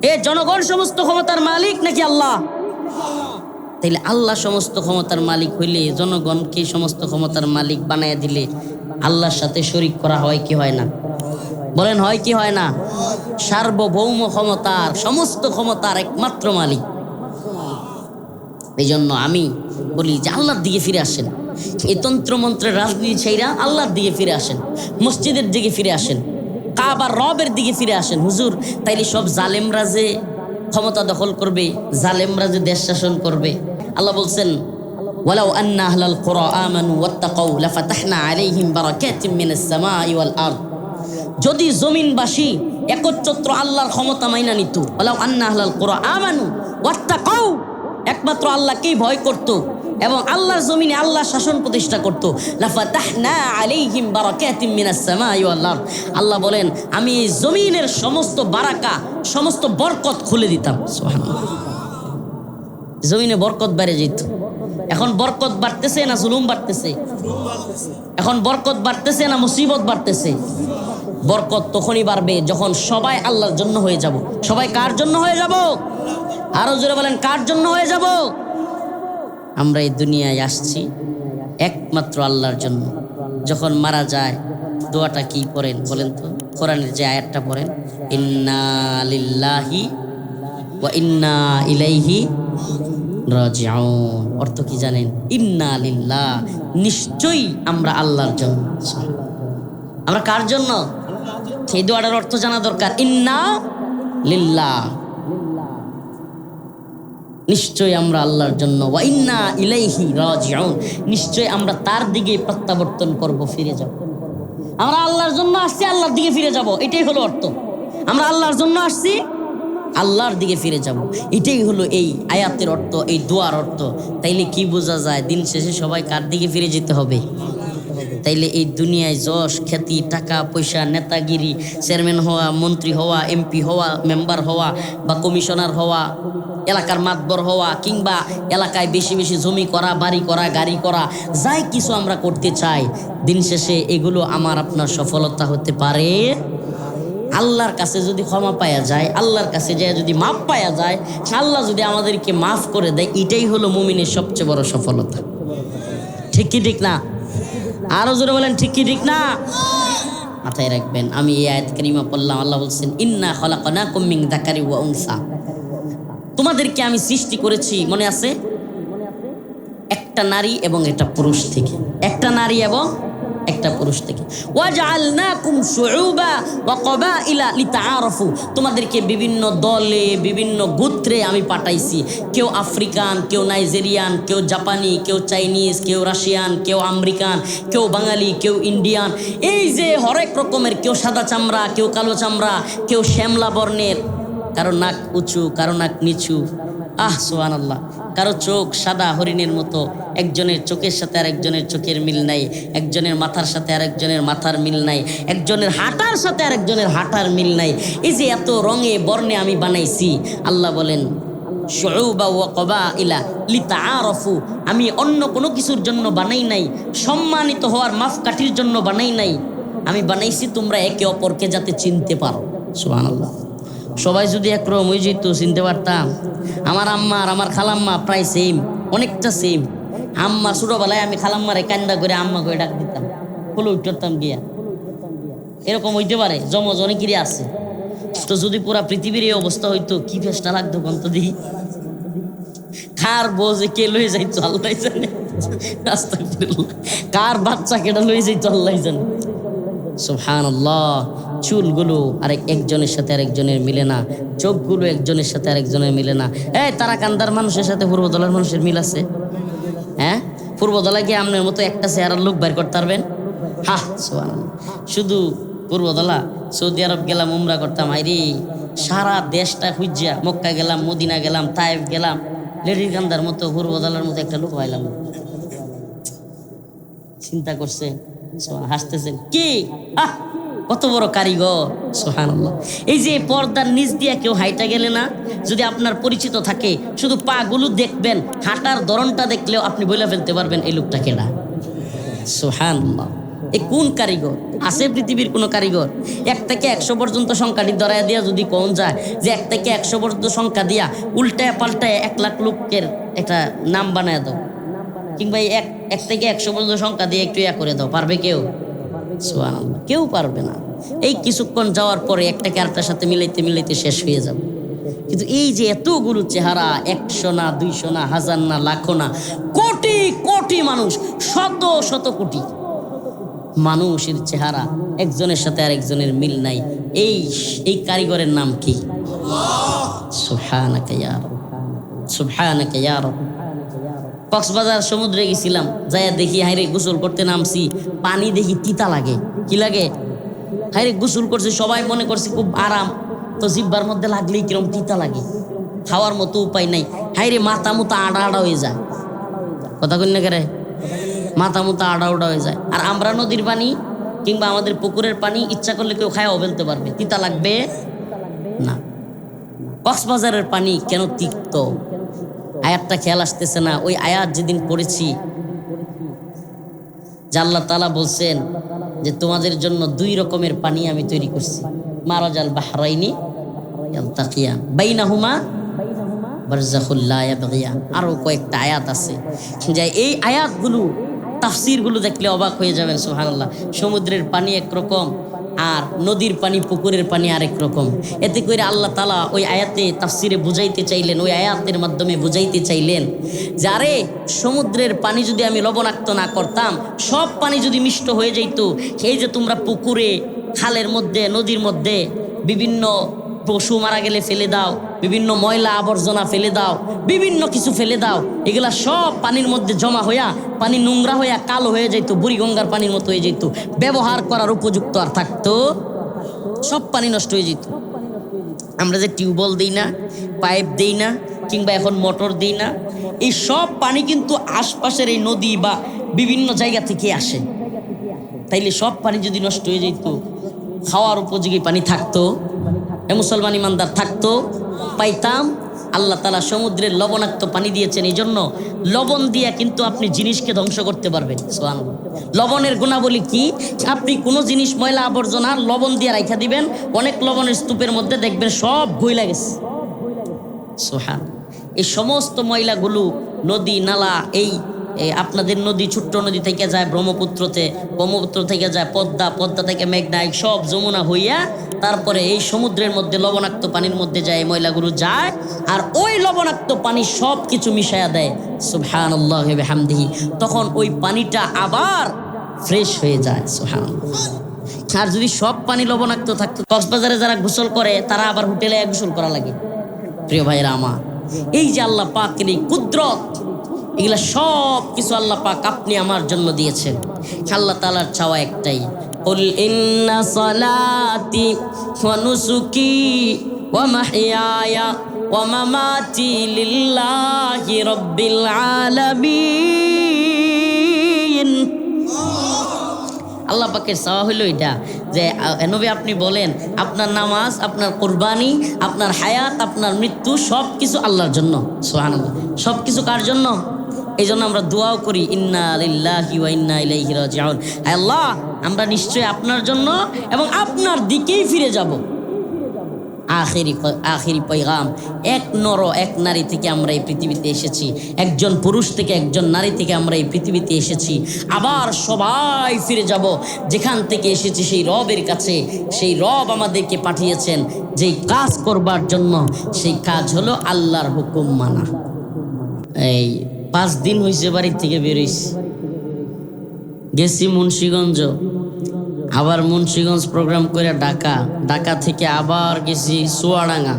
এ জনগণ সমস্ত ক্ষমতার মালিক নাকি আল্লাহ? তাইলে আল্লাহ সমস্ত ক্ষমতার মালিক হইলে জনগণকে সমস্ত ক্ষমতার মালিক বানাইয়া দিলে আল্লাহর সাথে শরীক করা হয় কি হয় না? বলেন হয় কি হয় না? সার্বভৌম ক্ষমতার, সমস্ত ক্ষমতার একমাত্র মালিক। এই জন্য আমি বলি যে আল্লাহর দিকে ফিরে আসেন। এই তন্ত্রমন্ত্রের রাজনীতি ছেড়া আল্লাহর দিকে ফিরে আসেন, মসজিদের দিকে ফিরে আসেন, কাবার রবের দিকে ফিরে আসেন। হুজুর তাইলে সব জালেমরা যে ক্ষমতা দখল করবে, জালেমরা যে দেশ শাসন করবে, আল্লাহ বলছেন ওয়ালাউ আন্না আহলাল কুরা আমানু ওয়াত্তাকাউ লাফাতাহনা আলাইহিম বারাকাতিম মিনাস সামাই ওয়াল আরদ। যদি জমিনবাসী একচ্ছত্র আল্লাহর ক্ষমতা মাইনা নিত, ওয়ালাউ আন্না আহলাল কুরা আমানু ওয়াত্তাকাউ, একমাত্র আল্লাহকেই ভয় করত এবং আল্লাহর জমিনে আল্লাহর শাসন প্রতিষ্ঠা করত, লাফাতাহনা আলাইহিম বারাকাতিম মিনাস সামাই ওয়াল আরদ। আল্লাহ বলেন আমি এই জমিনের সমস্ত বারাকা, সমস্ত বরকত খুলে দিতাম। সুবহানাল্লাহ। জমিনে বরকত বেড়ে যেত। এখন বরকত বাড়তেছে না জুলুম বাড়তেছে? এখন বরকত বাড়তেছে না মুসিবত বাড়তেছে? বরকত তখনই বাড়বে যখন সবাই আল্লাহর জন্য হয়ে যাব। সবাই কার জন্য হয়ে যাব? আরো জোরে বলেন, কার জন্য হয়ে যাব? আমরা এই দুনিয়ায় আসছি একমাত্র আল্লাহর জন্য। যখন মারা যায় দোয়াটা কি পড়েন বলেন তো? কোরআনের যে আয়াতটা পড়েন, ইন্না লিল্লাহি ওয়া ইন্না ইলাইহি রাজিউন। অর্থ কি জানেন? ইন্না লিল্লাহ, নিশ্চয়ই আমরা আল্লাহর জন্য। আমরা কার জন্য? সেই দোয়াটার অর্থ জানা দরকার। ইন্না লিল্লাহ, নিশ্চয়ই আমরা আল্লাহর জন্য। ওয়া ইন্না ইলাইহি রাজিউন, নিশ্চয়ই আমরা তার দিকে প্রত্যাবর্তন করব, ফিরে যাব। আমরা আল্লাহর জন্য আসছি, আল্লাহর দিকে ফিরে যাব, এটাই হলো অর্থ। আমরা আল্লাহর জন্য আসছি, আল্লাহর দিকে ফিরে যাব, এটাই হলো এই আয়াতের অর্থ, এই দোয়ার অর্থ। তাইলে কি বোঝা যায়? দিন শেষে সবাই কার দিকে ফিরে যেতে হবে? তাইলে এই দুনিয়ায় যশ খ্যাতি, টাকা পয়সা, নেতাগিরি, চেয়ারম্যান হওয়া, মন্ত্রী হওয়া, এমপি হওয়া, মেম্বার হওয়া বা কমিশনার হওয়া, এলাকার মাতবর হওয়া, কিংবা এলাকায় বেশি বেশি জমি করা, বাড়ি করা, গাড়ি করা, যাই কিছু আমরা করতে চাই, দিন শেষে এগুলো আমার আপনার সফলতা হতে পারে? আল্লাহর কাছে যদি ক্ষমা পাওয়া যায়, আল্লাহর কাছে যায় যদি মাফ পাওয়া যায়, আল্লাহ যদি আমাদেরকে মাফ করে দেয়, এটাই হলো মুমিনের সবচেয়ে বড় সফলতা। ঠিক কি ঠিক না? আরো জোরে বলেন, ঠিক কি ঠিক না? মাথায় রাখবেন, আমি এই আয়াত কারিমা পড়লাম, আল্লাহ বলছেন ইন্না খলাকনাকুম মিন যাকারি ওয়া উনসা, তোমাদেরকে আমি সৃষ্টি করেছি, মনে আছে, একটা নারী এবং একটা পুরুষ থেকে, একটা নারী এবং একটা পুরুষ থেকে। ওয়াজআলনাকুম শুউবা ওয়া ক্বাবাইলা লিতাআরাফু, তোমাদেরকে বিভিন্ন দলে, বিভিন্ন গোত্রে আমি পাঠাইছি। কেউ আফ্রিকান, কেউ নাইজেরিয়ান, কেউ জাপানি, কেউ চাইনিজ, কেউ রাশিয়ান, কেউ আমেরিকান, কেউ বাঙালি, কেউ ইন্ডিয়ান, এই যে হরেক রকমের, কেউ সাদা চামড়া, কেউ কালো চামড়া, কেউ শ্যামলা বর্ণের, কারো নাক উঁচু, কারো নাক নিচু, সুবহানাল্লাহ, কারো চোখ সাদা হরিণের মতো, একজনের চোখের সাথে আর একজনের চোখের মিল নাই, একজনের মাথার সাথে আর একজনের মাথার মিল নাই, একজনের হাঁটার সাথে আর একজনের হাঁটার মিল নাই। এই যে এত রঙে বর্ণে আমি বানাইছি, আল্লাহ বলেন শুউবা ওয়া ক্বাবাইলা লিতাআরাফু, আমি অন্য কোনো কিছুর জন্য বানাই নাই, সম্মানিত হওয়ার মাপকাঠির জন্য বানাই নাই, আমি বানাইছি তোমরা একে অপরকে যাতে চিনতে পারো। সুবহানাল্লাহ। সবাই যদি একরকম হয়ে যেত, চিনতে পারতাম। আমার আম্মা আর আমার খালাম্মা প্রায় সেম, অনেকটা সেম। আম্মা ছোটবেলায় আমি খালাম্মারে কান্দা করে আম্মা করে ডাক দিতাম, হলো উঠতাম গিয়া, এরকম হইতে পারে, জমজ অনেকেরই আছে। তো যদি পুরা পৃথিবীর এই অবস্থা হইতো, কি ফেসটা লাগতো কন্ত দিই। কার বোঝে কে লয়ে যাইতো আল্লাহ জানে, আস্তাগফিরুল্লাহ, কার বাচ্চা কেটা লয়ে যাইতো আল্লাহ জানে। সুবহানাল্লাহ। চুলগুলো একজনের সাথে আরেকজনের মিলে না, চোখগুলো একজনের সাথে আরেকজনের মিলে না। তারা কান্দার মানুষের সাথে পূর্বদলার মানুষের মিল আছে? হ্যাঁ, পূর্বদলা গিয়ে আপনার মতো একটা চেহারার লোক বের করতে পারবেন? সুবহানাল্লাহ। শুধু পূর্বদলা, সৌদি আরব গেলাম, উমরা করতাম, আইরে সারা দেশটা খুঁজিয়া, মক্কা গেলাম, মদিনা গেলাম, তায়েফ গেলাম, লেডির কান্দার মতো পূর্বদলার মতো একটা লোক পাইলাম। চিন্তা করছে, হাসতেছেন কি, কত বড় কারিগর। সুবহানাল্লাহ। এই যে পর্দার নিচ দিয়া কেউ হাইটা গেলে না, যদি আপনার পরিচিত থাকে, শুধু পা গুলো দেখবেন, হাঁটার ধরনটা দেখলেও আপনি বলে ফেলতে পারবেন এই লোকটা কেডা। সুবহানাল্লাহ। এই কোন কারিগর আছে পৃথিবীর? কোন কারিগর? 1 থেকে 100 পর্যন্ত সংখ্যাটি ধরায় দিয়া যদি কোন যায় যে 1 থেকে 100 পর্যন্ত সংখ্যা দিয়া উল্টায় পাল্টায় 1 লাখ লোকের একটা নাম বানায় দাও, কিংবা 1 থেকে 100 পর্যন্ত সংখ্যা দিয়ে একটু করে দাও, পারবে কেউ? সুবহানাল্লাহ, কেউ পারবে না। এই কিছুক্ষণ যাওয়ার পরে একটাকে আরেকটার সাথে মিলাইতে মিলাইতে শেষ হয়ে যাবে। কিন্তু এই যে এতগুলো চেহারা, 100 না, 200 না, 1000 না, লাখো না, কোটি কোটি মানুষ, শত শত কোটি মানুষের চেহারা, একজনের সাথে আরেকজনের মিল নাই। এই কারিগরের নাম কি? সুবহানাকা ইয়া রাব, সুবহানাকা ইয়া রাব। কক্সবাজার সমুদ্রে গেছিলাম, যাইয়া দেখি হাইরে গোসল করতে নামছি, পানি দেখি তিতা লাগে। কি লাগে? হাইরে গোসল করছি, সবাই মনে করছে খুব আরাম, তো জিব্বার মধ্যে লাগলেই কিরম তিতা লাগে, খাওয়ার মতো উপায় নাই। হাইরে মাথা মুতা আড়া আড়া হয়ে যায়। কথা কই না কেরে? মাথা মুতা আড়া উড়া হয়ে যায়। আর আমরা নদীর পানি কিংবা আমাদের পুকুরের পানি ইচ্ছা করলে কেউ খায়াও ফেলতে পারবে, তিতা লাগবে না। কক্সবাজারের পানি কেন তিক্ত? আয়াতটা খেয়াল আসতেছে না? ওই আয়াত যেদিন পড়েছি, যে আল্লাহ তাআলা বলছেন যে তোমাদের জন্য 2 রকমের পানি আমি তৈরি করছি, মারাজাল বাহরাইনি ইয়ালতাকিয়ান বাইনাহুমা বারযাখুল লা ইয়াবগিয়ান। আরো কয়েকটা আয়াত আছে, যে এই আয়াতগুলো তাফসীরগুলো দেখলে অবাক হয়ে যাবেন। সুবহানাল্লাহ। সমুদ্রের পানি একরকম, আর নদীর পানি, পুকুরের পানি আরেক রকম। এতে করে আল্লাহ তাআলা ওই আয়াতে তাফসিরে বুঝাইতে চাইলেন, ওই আয়াতের মাধ্যমে বুঝাইতে চাইলেন যে আরে সমুদ্রের পানি যদি আমি লবণাক্ত না করতাম, সব পানি যদি মিষ্ট হয়ে যাইতো, এই যে তোমরা পুকুরে, খালের মধ্যে, নদীর মধ্যে বিভিন্ন পশু মারা গেলে ফেলে দাও, বিভিন্ন ময়লা আবর্জনা ফেলে দাও, বিভিন্ন কিছু ফেলে দাও, এগুলা সব পানির মধ্যে জমা হইয়া পানি নোংরা হইয়া কালো হয়ে যেত, বুড়িগঙ্গার পানির মতো হয়ে যেত, ব্যবহার করার উপযুক্ত আর থাকতো, সব পানি নষ্ট হয়ে যেত। আমরা যে টিউবওয়েল দিই না, পাইপ দিই না, কিংবা এখন মোটর দিই না, এই সব পানি কিন্তু আশপাশের এই নদী বা বিভিন্ন জায়গা থেকে আসে। তাইলে সব পানি যদি নষ্ট হয়ে যেত, খাওয়ার উপযোগী পানি থাকতো, মুসলমান ইমানদার থাকতো, পাইতাম। আল্লাহ তাআলা সমুদ্রের লবণাক্ত পানি দিয়েছেন, এই জন্য লবণ দিয়া কিন্তু আপনি জিনিসকে ধ্বংস করতে পারবেন। সুবহানাল্লাহ। লবণের গুণাবলী কি? আপনি কোনো জিনিস ময়লা আবর্জনা লবণ দিয়ে রাখা দিবেন, অনেক লবণের স্তূপের মধ্যে দেখবেন সব গইলা গেছে। সুবহানাল্লাহ। এই সমস্ত ময়লাগুলো নদী নালা, এই আপনাদের নদী, ছোট্ট নদী থেকে যায় ব্রহ্মপুত্রতে, ব্রহ্মপুত্র থেকে যায় পদ্মা, পদ্মা থেকে মেঘনা, সব যমুনা হইয়া তারপরে এই সমুদ্রের মধ্যে লবণাক্ত পানির মধ্যে যায়, ময়লাগুলো যায়, আর ওই লবণাক্ত পানি সব কিছু মিশাইয়া দেয়। সুবহানাল্লাহ ওয়া বিহামদিহি। তখন ওই পানিটা আবার ফ্রেশ হয়ে যায়। সুবহানাল্লাহ। আর যদি সব পানি লবণাক্ত থাকতো, কক্সবাজারে যারা গোসল করে তারা আবার হোটেলে গোসল করা লাগে। প্রিয় ভাইরা আমার, এই যে আল্লাহ পাকের এই কুদরত, এগুলা সব কিছু আল্লাহ পাক আপনি আমার জন্য দিয়েছেন। আল্লাহ তাআলার চাওয়া একটাই, কুল ইন্না সালাতি ওয়া নুসুকি ওয়া মাহইয়ায়া ওয়া মামাতি লিল্লাহি রাব্বিল আলামিন। আল্লাহ পাকের চাওয়া হইল এটা যে নবী আপনি বলেন আপনার নামাজ, আপনার কুরবানি, আপনার হায়াত, আপনার মৃত্যু সব কিছু আল্লাহর জন্য। সুবহানাল্লাহ। সব কিছু কার জন্য? এই জন্য আমরা দোয়াও করি, ইন্না লিল্লাহি ওয়া ইন্না ইলাইহি রাজিউন। আল্লাহ, আমরা নিশ্চয়ই আপনার জন্য এবং আপনার দিকেই ফিরে যাব। আখেরি পয়গাম, এক নর এক নারী থেকে আমরা এই পৃথিবীতে এসেছি, একজন পুরুষ থেকে একজন নারী থেকে আমরা এই পৃথিবীতে এসেছি, আবার সবাই ফিরে যাব যেখান থেকে এসেছি সেই রবের কাছে। সেই রব আমাদেরকে পাঠিয়েছেন যেই কাজ করবার জন্য, সেই কাজ হলো আল্লাহর হুকুম মানা। এই 5 দিন হয়েছে বাড়ির থেকে বেরোইছি, গেছি মুন্সিগঞ্জ, আবার মুন্সিগঞ্জ প্রোগ্রাম করে ঢাকা থেকে আবার গেছি চুয়াডাঙ্গা,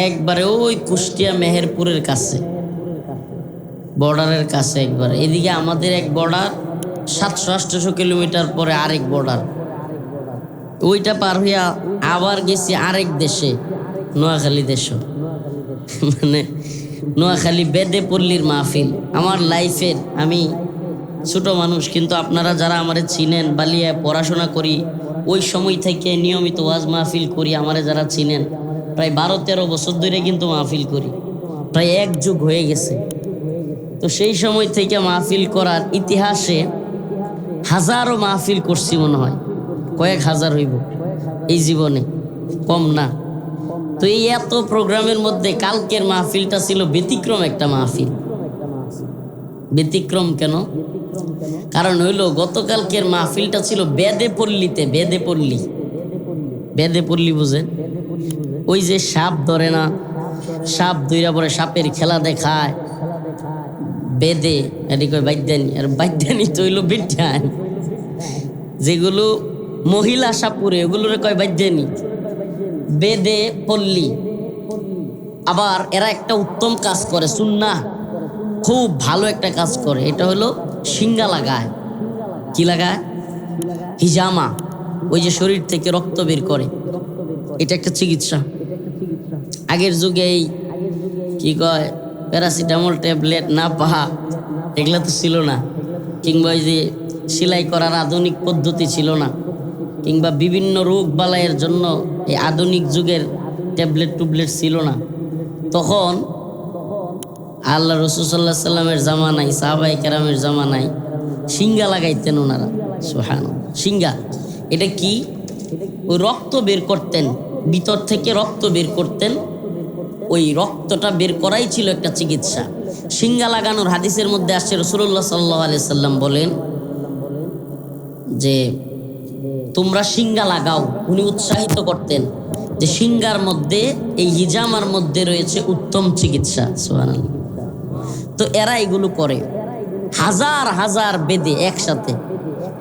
একবারে ওই কুষ্টিয়া মেহেরপুরের কাছে, বর্ডারের কাছে একবারে। এদিকে আমাদের এক বর্ডার, 700-800 কিলোমিটার পরে আরেক বর্ডার, ওইটা পার হইয়া আবার গেছি আরেক দেশে, নোয়াখালী দেশ। মানে নোয়াখালী বেদেপল্লীর মাহফিল। আমার লাইফের, আমি ছোট মানুষ, কিন্তু আপনারা যারা আমারে চিনেন, বালিয়ায় পড়াশোনা করি, ওই সময় থেকে নিয়মিত ওয়াজ মাহফিল করি। আমারে যারা চিনেন, প্রায় 12-13 বছর ধরে কিন্তু মাহফিল করি, প্রায় 1 যুগ হয়ে গেছে। তো সেই সময় থেকে মাহফিল করার ইতিহাসে হাজারো মাহফিল করছি, মনে হয় কয়েক হাজার হইব এই জীবনে, কম না। তো এই এত প্রোগ্রামের মধ্যে কালকের মাহফিলটা ছিল ব্যতিক্রম একটা মাহফিল। ব্যতিক্রম কেন? কারণ হইল গতকালকের মাহফিলটা ছিল বেদেপল্লীতে। বেদেপল্লী বুঝেন? ওই যে সাপ ধরে না, সাপ ধইরা পরে সাপের খেলা দেখায়, বেদে, এটি কয় বাইদ্যানি। আর বাইদ্যানি তো হইল বিজ্ঞান, যেগুলো মহিলা সাপুরে ওগুলোরে কয় বাইদ্যানি। বেদে পল্লী। আবার এরা একটা উত্তম কাজ করে, সুন্নাহ খুব ভালো একটা কাজ করে, এটা হলো শিঙ্গা লাগায়। কি লাগায়? হিজামা, ওই যে শরীর থেকে রক্ত বের করে, এটা একটা চিকিৎসা। আগের যুগে এই কি কয় প্যারাসিটামল ট্যাবলেট না পাহা এগুলা তো ছিল না, কিংবা ওই যে সেলাই করার আধুনিক পদ্ধতি ছিল না, কিংবা বিভিন্ন রোগ বালাইয়ের জন্য এই আধুনিক যুগের ট্যাবলেট টুবলেট ছিল না। তখন আল্লাহ রসুল সাল্লাহ সাল্লামের জামানায়, সাহাবায়ে কেরামের জামানায় শিঙ্গা লাগাইতেন ওনারা। সুবহানাল্লাহ। শিঙ্গা এটা কি? ওই রক্ত বের করতেন, ভিতর থেকে রক্ত বের করতেন, ওই রক্তটা বের করাই ছিল একটা চিকিৎসা। শিঙ্গা লাগানোর হাদিসের মধ্যে আসছে, রাসূলুল্লাহ সাল্লাল্লাহু আলাইহি সাল্লাম বলেন যে তোমরা শিঙ্গা লাগাও। উনি উৎসাহিত করতেন যে শিঙ্গার মধ্যে, এই হিজামার মধ্যে রয়েছে উত্তম চিকিৎসা। সুবহানাল্লাহ। তো এরা এগুলো করে, হাজার হাজার বেদে একসাথে,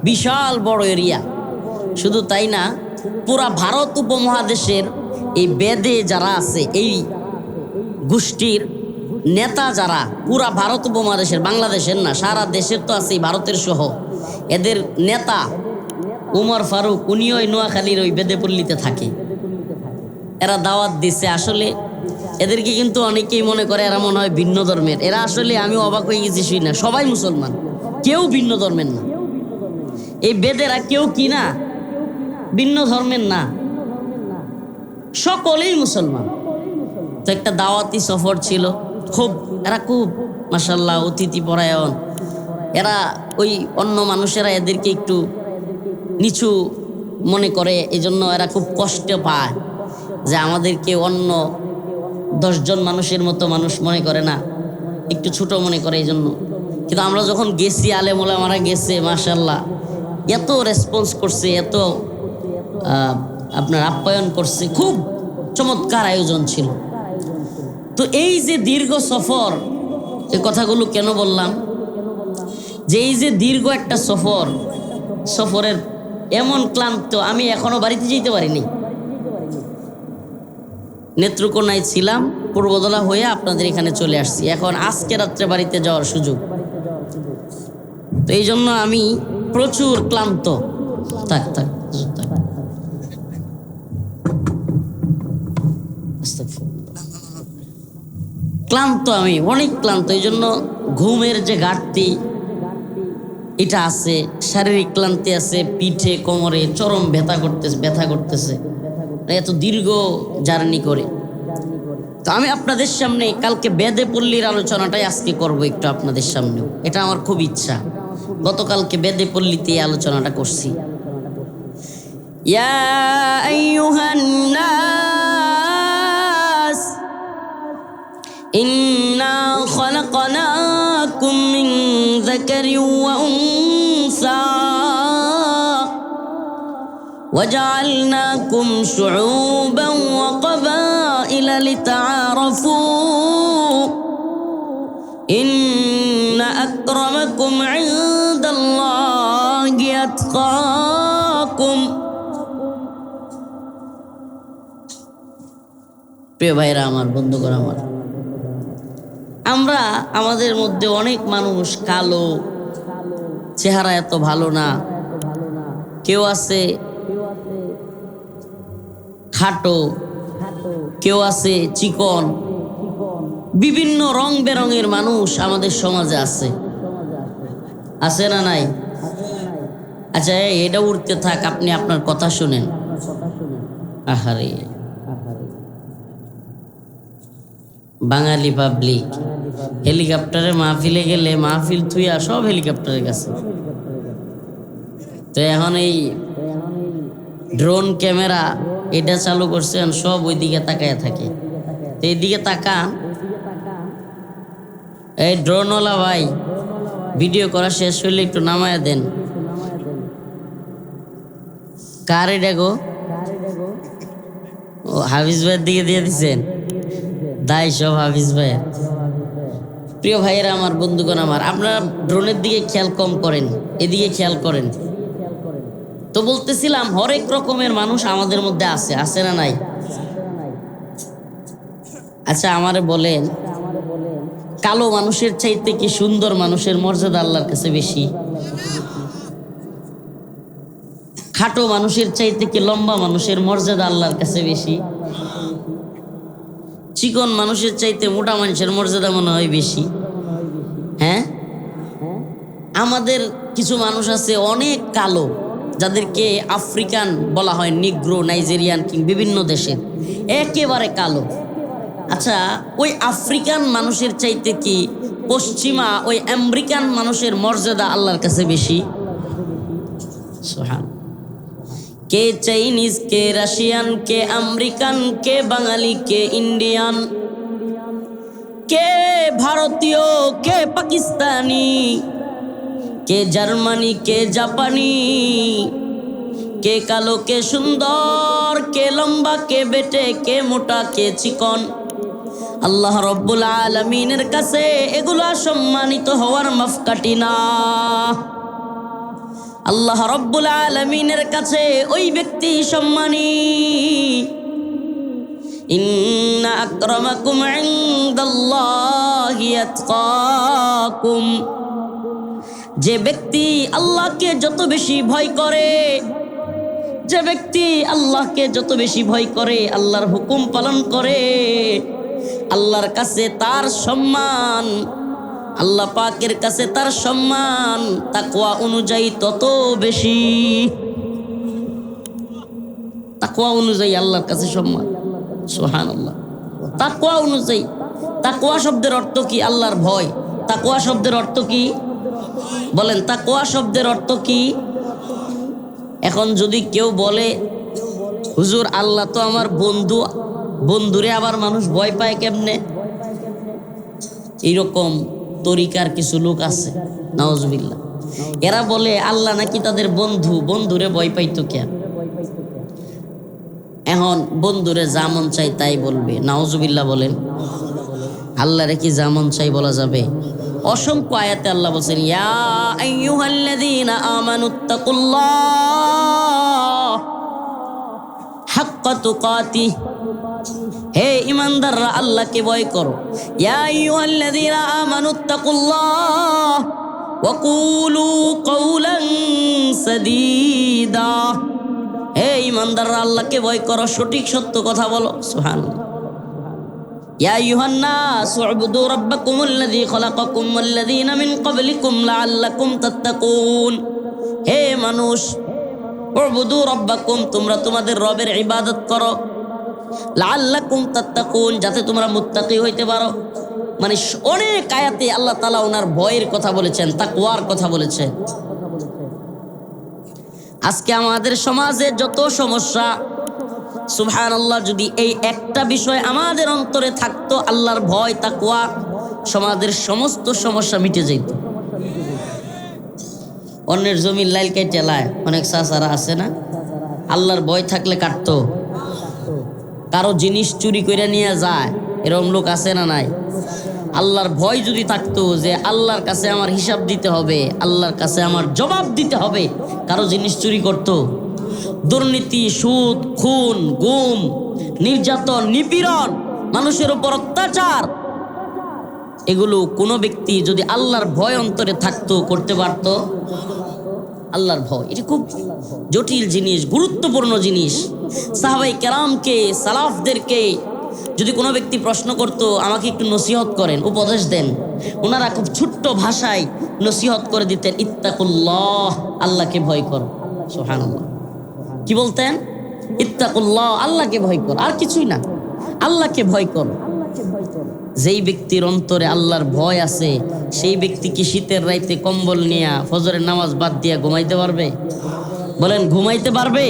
বিশাল বড় এরিয়া। শুধু তাই না, পুরা ভারত উপমহাদেশের এই বেদে যারা আছে, এই গোষ্ঠীর নেতা যারা, পুরা ভারত উপমহাদেশের, বাংলাদেশের না, সারা দেশের তো আছে, ভারতের সহ, এদের নেতা উমর ফারুক, উনিও ওই নোয়াখালীর ওই বেদেপল্লীতে থাকে। এরা দাওয়াত দিচ্ছে। আসলে এদেরকে কিন্তু অনেকেই মনে করে এরা মনে হয় ভিন্ন ধর্মের। এরা আসলে, আমি অবাক হয়ে গেছি, শুই না, সবাই মুসলমান, কেউ ভিন্ন ধর্মের না। এই বেদেরা কেউ কি না ভিন্ন ধর্মের না, সকলেই মুসলমান। তো একটা দাওয়াতি সফর ছিল, খুব এরা খুব মাশাআল্লাহ অতিথি পরায়ণ। এরা ওই অন্য মানুষেরা এদেরকে একটু নিচু মনে করে, এজন্য এরা খুব কষ্ট পায় যে আমাদেরকে অন্য 10 জন মানুষের মতো মানুষ মনে করে না, একটু ছোট মনে করে, এই জন্য। কিন্তু আমরা যখন গেছি, আলেম ওলামারা গেছে, মাশাআল্লাহ এত রেসপন্স করছে, এত আপনার আপ্যায়ন করছে, খুব চমৎকার আয়োজন ছিল। তো এই যে দীর্ঘ সফর, এই কথাগুলো কেন বললাম, যে এই যে দীর্ঘ একটা সফর, সফরের এমন ক্লান্ত, আমি এখনো বাড়িতে যেতে পারিনি। নেত্রকোনায় ছিলাম, পূর্বদলা হয়ে আপনাদের এখানে চলে আসছি। এখন আজকে রাত্রে বাড়িতে যাওয়ার সুযোগ। তো এই জন্য আমি প্রচুর ক্লান্ত। থাক থাক থাক। ক্লান্ত, আমি অনেক ক্লান্ত। এই জন্য ঘুমের যে ঘাটতি এটা আছে, শারীরিক ক্লান্তি আছে, পিঠে কোমরে চরম ব্যথা করতেছে এত দীর্ঘ জার্নি করে। তো আমি আপনাদের সামনে কালকে বেদে পল্লীর আলোচনাটাই আজকে করব একটু আপনাদের সামনেও, এটা আমার খুব ইচ্ছা। গতকালকে বেদে পল্লীতে এই আলোচনাটা করছি। ইয়া আইয়ুহান নাস ইন্না খালাকনাকুম মিন যাকারিন ওয়া উনসা وجعلناكم شعوبا وقبائل لتعارفوا إن أكرمكم عند الله أتقاكم। প্রিয় ভাইরা আমার, বন্ধুগণ আমার, আমরা আমাদের মধ্যে অনেক মানুষ কালো, চেহারা এত ভালো না, কেউ আছে খাটো, কেউ আছে চিকন, বিভিন্ন রং বেরঙের মানুষ আমাদের সমাজে আছে না নাই? আচ্ছা এটা উঠতে থাক, আপনি আপনার কথা শুনেন। আহারে বাঙালি পাবলিক, হেলিকপ্টারে মাহফিলে গেলে মাহফিল থুইয়া সব হেলিকপ্টারের কাছে। তো এখন এই ড্রোন ক্যামেরা এটা চালু করছেন, সব ওই দিকে তাকায় থাকে। তো এইদিকে তাকান, এই ড্রোনওয়ালা ভাই ভিডিও করা শেষ হইলে একটু নামায়া দেন। কার এটা গো? ও হাফিজ ভাইয়ের দিকে দিয়ে দিচ্ছেন, দায় সব হাফিজ ভাইয়ের। প্রিয় ভাইয়েরা আমার, বন্ধুগণ আমার, আপনারা ড্রোনের দিকে খেয়াল কম করেন, এদিকে খেয়াল করেন। তো বলতেছিলাম, হরেক রকমের মানুষ আমাদের মধ্যে আছে না নাই? আচ্ছা আমারে বলেন, কালো মানুষের চাইতে কি সুন্দর মানুষের মর্যাদা আল্লাহর কাছে বেশি? খাটো মানুষের চাইতে কি লম্বা মানুষের মর্যাদা আল্লাহর কাছে বেশি? চিকন মানুষের চাইতে মোটা মানুষের মর্যাদা মনে হয় বেশি। হ্যাঁ, আমাদের কিছু মানুষ আছে অনেক কালো, যাদেরকে আফ্রিকান বলা হয়, নিগ্রো, নাইজেরিয়ান, কিং বিভিন্ন দেশের একেবারে কালো। আচ্ছা, ওই আফ্রিকান মানুষের চাইতে কি পশ্চিমা ওই আমেরিকান মানুষের মর্যাদা আল্লাহর কাছে বেশি? সুবহান। কে চাইনিজ, কে রাশিয়ান, কে আমেরিকান, কে বাঙালি, কে ইন্ডিয়ান, কে ভারতীয়, কে পাকিস্তানি, কে জার্মানি, কে জাপানি, কে কালো, কে সুন্দর, কে লম্বা, কে বেটে, কে মোটা, কে চিকন, আল্লাহ রব্বুল আলামিনের কাছে এগুলা সম্মানিত হওয়ার মাপকাঠি না। আল্লাহ রব্বুল আলামিনের কাছে ওই ব্যক্তি সম্মানী। ইন্না আকরামাকুম ইনদাল্লাহি আতকাকুম, যে ব্যক্তি আল্লাহকে যত বেশি ভয় করে, যে ব্যক্তি আল্লাহকে যত বেশি ভয় করে, আল্লাহর হুকুম পালন করে, আল্লাহর কাছে তার সম্মান, আল্লাহ পাকের কাছে তার সম্মান তাকওয়া অনুযায়ী তত বেশি। তাকওয়া অনুযায়ী আল্লাহর কাছে সম্মান। সুবহানাল্লাহ। তাকওয়া অনুযায়ী। তাকওয়া শব্দের অর্থ কি? আল্লাহর ভয়। তাকওয়া শব্দের অর্থ কি বলেন? তাকওয়া শব্দের অর্থ কি? এখন যদি কেউ বলে, হুজুর আল্লাহ তো আমার বন্ধু, বন্ধুরে আবার মানুষ ভয় পায় কেমনে? এইরকম তরিকার কিছু লোক আছে, নাউজুবিল্লাহ। এরা বলে আল্লাহ নাকি তাদের বন্ধু, বন্ধুরে ভয় পাইতো কেন? এখন বন্ধুরে যা মন চাই তাই বলবে, নাউজুবিল্লাহ বলেন। আল্লাহরে কি যা মন চাই বলা যাবে? অসংখ্য আয়াতে আল্লাহ বলছেন, ইয়া আইয়ুহাল্লাযীনা আমানুত্তাকুল্লাহ হাক্কা তুকাতিহ, হে ঈমানদাররা আল্লাহকে ভয় করো। ইয়া আইয়ুহাল্লাযীনা আমানুত্তাকুল্লাহ ওয়া কুলু কাওলান সাদীদা, হে ঈমানদাররা আল্লাহকে ভয় করো, সঠিক সত্য কথা বলো। সুবহানাল্লাহ। ইয়া আইয়ুহান নাস উবুদু রাব্বাকুমুল্লাযী খালাকাকুম ওয়াল্লাযীনা মিন ক্বাবলিকুম লাআল্লাকুম তাত্তাকুন, হে মানুষ, উবুদু রাব্বাকুম, তোমরা তোমাদের রবের ইবাদত করো, লাআল্লাকুম তাত্তাকুন, যাতে তোমরা মুত্তাকি হইতে পারো। মানে অনেক আয়াতে আল্লাহ তাআলা ওনার ভয়ের কথা বলেছেন, তাকওয়ার কথা বলেছেন। আজকে আমাদের সমাজে যত সমস্যা, সুবহানাল্লাহ, যদি এই একটা বিষয় আমাদের অন্তরে থাকতো, আল্লাহর ভয়, তাকওয়া, সমাজের সমস্ত সমস্যা মিটে যেত। অন্যের জমির লাইল কেটে লায়, অনেক চাচারা আছে না, আল্লাহর ভয় থাকলে কাটতো। কারো জিনিস চুরি করে নিয়ে যায়, এরকম লোক আছে না নাই? আল্লাহর ভয় যদি থাকতো যে আল্লাহর কাছে আমার হিসাব দিতে হবে, আল্লাহর কাছে আমার জবাব দিতে হবে, কারো জিনিস চুরি করতো? দুর্নীতি, সুদ, খুন, গুম, নির্যাতন, নিপীড়ন, মানুষের উপর অত্যাচার, এগুলো কোনো ব্যক্তি যদি আল্লাহর ভয় অন্তরে থাকতো করতে পারত? আল্লাহর ভয় এটা খুব জটিল জিনিস, গুরুত্বপূর্ণ জিনিস। সাহাবায়ে কেরামকে, সালাফদেরকে যদি কোনো ব্যক্তি প্রশ্ন করতো, আমাকে একটু নসিহত করেন, উপদেশ দেন, ওনারা খুব ছোট্ট ভাষায় নসিহত করে দিতেন, ইত্তাকুল্লাহ, আল্লাহকে ভয় করো। সুবহানাল্লাহ। কি বলতেন? ইত্তাকুল্লাহ, আল্লাহকে ভয় করো, আর কিছুই না, আল্লাহকে ভয় করো। যেই ব্যক্তির অন্তরে আল্লাহর ভয় আছে, সেই ব্যক্তি কি শীতের রাইতে কম্বল নিয়ে ফজরের নামাজ বাদ দিয়া ঘুমাইতে পারবে? বলেন, ঘুমাইতে পারবে?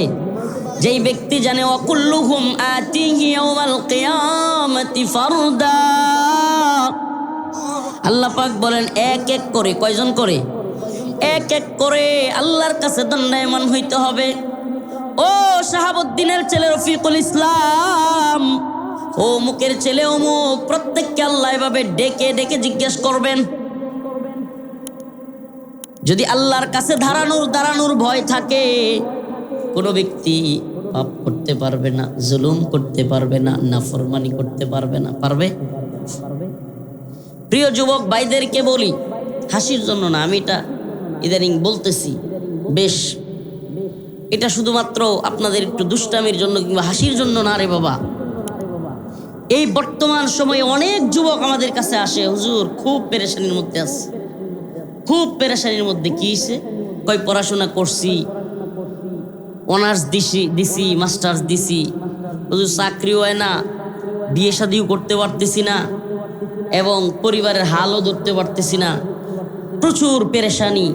যেই ব্যক্তি জানে ওয়াকুল্লুহুম আতিহি ইয়াউমাল কিয়ামাতি ফারদা, আল্লাহ পাক বলেন এক এক করে, কয়জন করে? এক এক করে আল্লাহর কাছে দণ্ডায়মান হইতে হবে। ও শাহাবুদ্দিনের ছেলে রফিকুল ইসলাম, ও মুখের ছেলে অমুক, প্রত্যেককে আল্লাহ এভাবে ডেকে ডেকে জিজ্ঞেস করবেন। যদি আল্লাহর কাছে দাঁড়ানোর ভয় থাকে, কোনো ব্যক্তি পাপ করতে পারবে না, জুলুম করতে পারবে না, নাফরমানি করতে পারবে না। পারবে? প্রিয় যুবক ভাইদেরকে বলি, হাসির জন্য না, আমি এটা ইদানিং বলতেছি বেশ, এটা শুধুমাত্র আপনাদের একটু দুষ্টামির জন্য কিংবা হাসির জন্য না রে বাবা। এই বর্তমান সময়ে অনেক যুবক আমাদের কাছে আসে, হুজুর খুব পেরেশানির মধ্যে আছে, খুব পেরেশানির মধ্যে। কি হয়েছে? কই পড়াশোনা করছি, অনার্স দিছি, মাস্টার্স দিছি, হুজুর চাকরিও হয় না, বিয়ে শাদিও করতে পারতেছি না, এবং পরিবারের হালও ধরতে পারতেছি না, প্রচুর পেরেশানি।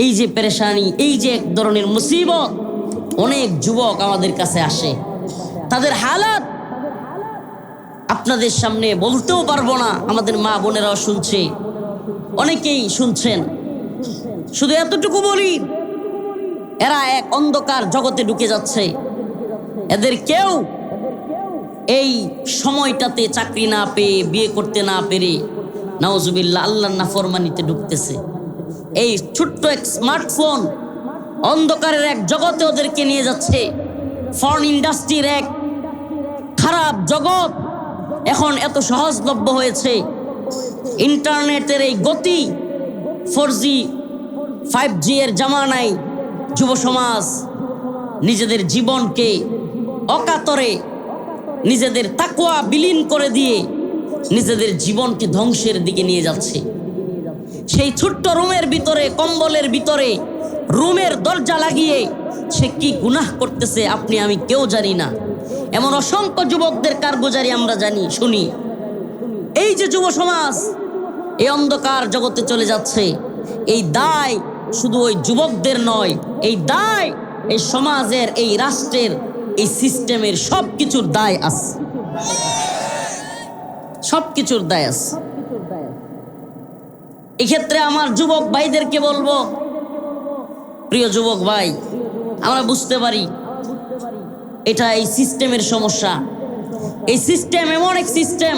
এই যে পেরেশানি, এই যে এক ধরনের মুসিবত, অনেক যুবক আমাদের কাছে আসে, তাদের হালাত আপনাদের সামনে বলতেও পারবো না। আমাদের মা বোনেরাও শুনছে, অনেকেই শুনছেন। শুধু এতটুকু বলি, এরা এক অন্ধকার জগতে ঢুকে যাচ্ছে। এদের কেউ এই সময়টাতে চাকরি না পেয়ে, বিয়ে করতে না পেরে, নাউজুবিল্লাহ, আল্লাহর নাফরমানিতে ঢুকতেছে। এই ছোট্ট এক স্মার্টফোন অন্ধকারের এক জগতে ওদেরকে নিয়ে যাচ্ছে। ফরেন ইন্ডাস্ট্রির এক খারাপ জগৎ এখন এত সহজলভ্য হয়েছে। ইন্টারনেটের এই গতি, 4G 5G এর জামানায় যুব সমাজ নিজেদের জীবনকে অকাতরে, নিজেদের তাকওয়া বিলীন করে দিয়ে নিজেদের জীবনকে ধ্বংসের দিকে নিয়ে যাচ্ছে। সেই ছোট্ট রুমের ভিতরে, কম্বলের ভিতরে, রুমের দরজা লাগিয়ে সে কি গুনাহ করতেছে আপনি আমি কেউ জানি না। এমন অসংখ্য যুবকদের কারগুজারি আমরা জানি, শুনি। এই যে যুব সমাজ এই অন্ধকার জগতে চলে যাচ্ছে, এই দায় শুধু ওই যুবকদের নয়, এই দায় এই সমাজের, এই রাষ্ট্রের, এই সিস্টেমের, সব কিছুর দায় আছে, সব কিছুর দায় আছে। এক্ষেত্রে আমার যুবক ভাইদেরকে বলবো, প্রিয় যুবক ভাই, আমরা বুঝতে পারি এটা এই সিস্টেমের সমস্যা। এই সিস্টেম এমন এক সিস্টেম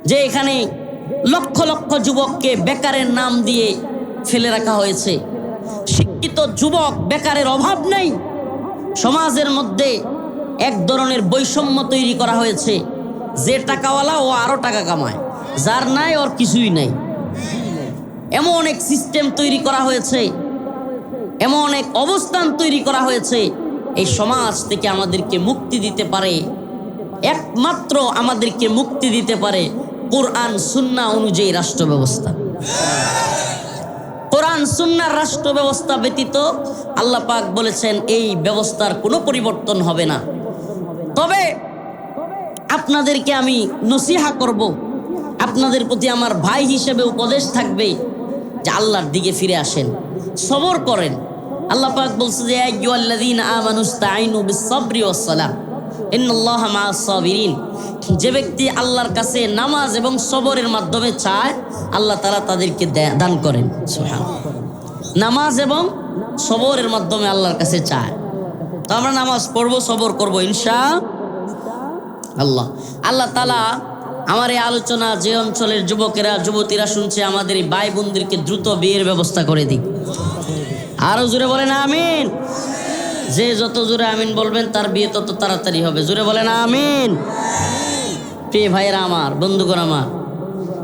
যে এখানে লক্ষ লক্ষ যুবককে বেকারের নাম দিয়ে ফেলে রাখা হয়েছে। শিক্ষিত যুবক বেকারের অভাব নেই। সমাজের মধ্যে এক ধরনের বৈষম্য তৈরি করা হয়েছে। যে টাকাওয়ালা ও আরো টাকা কামায়, যার নাই ওর কিছুই নাই। এমন এক সিস্টেম তৈরি করা হয়েছে, এমন এক অবস্থান তৈরি করা হয়েছে। এই সমাজ থেকে আমাদেরকে মুক্তি দিতে পারে, একমাত্র আমাদেরকে মুক্তি দিতে পারে কোরআন সুন্নাহ অনুযায়ী রাষ্ট্র ব্যবস্থা। কোরআন সুন্নাহর রাষ্ট্র ব্যবস্থা ব্যতীত আল্লাহ পাক বলেছেন এই ব্যবস্থার কোনো পরিবর্তন হবে না। তবে আপনাদেরকে আমি নসিহা করব, আপনাদের প্রতি আমার ভাই হিসেবে উপদেশ থাকবে যে আল্লাহর দিকে ফিরে আসেন, সবর করেন। আল্লাহ পাক বলছে যে আইয়ুহাল্লাযীনা আমানুস্তাঈনু বিস-সাবরি ওয়াস-সালাহ ইন্নাল্লাহা মা'আস-সাবিরিন। যে ব্যক্তি আল্লাহর কাছে নামাজ এবং সবরের মাধ্যমে চায়, আল্লাহ তাআলা তাদেরকে দান করেন। সুবহানাল্লাহ। নামাজ এবং সবরের মাধ্যমে আল্লাহর কাছে চায়। তো আমরা নামাজ পড়বো, সবর করবো ইনশাআল্লাহ। আল্লাহ তাআলা আমার এই আলোচনা যে অঞ্চলের যুবকেরা, যুবতীরা শুনছে, আমাদের এই ভাই বোনদেরকে দ্রুত বিয়ের ব্যবস্থা করে দিক। আরো জোরে বলেন আমিন। যে যত জোরে আমিন বলবেন তার বিয়ে তত তাড়াতাড়ি হবে। জোরে বলেন আমিন। প্রিয় ভাইয়েরা আমার, বন্ধুগণ আমার,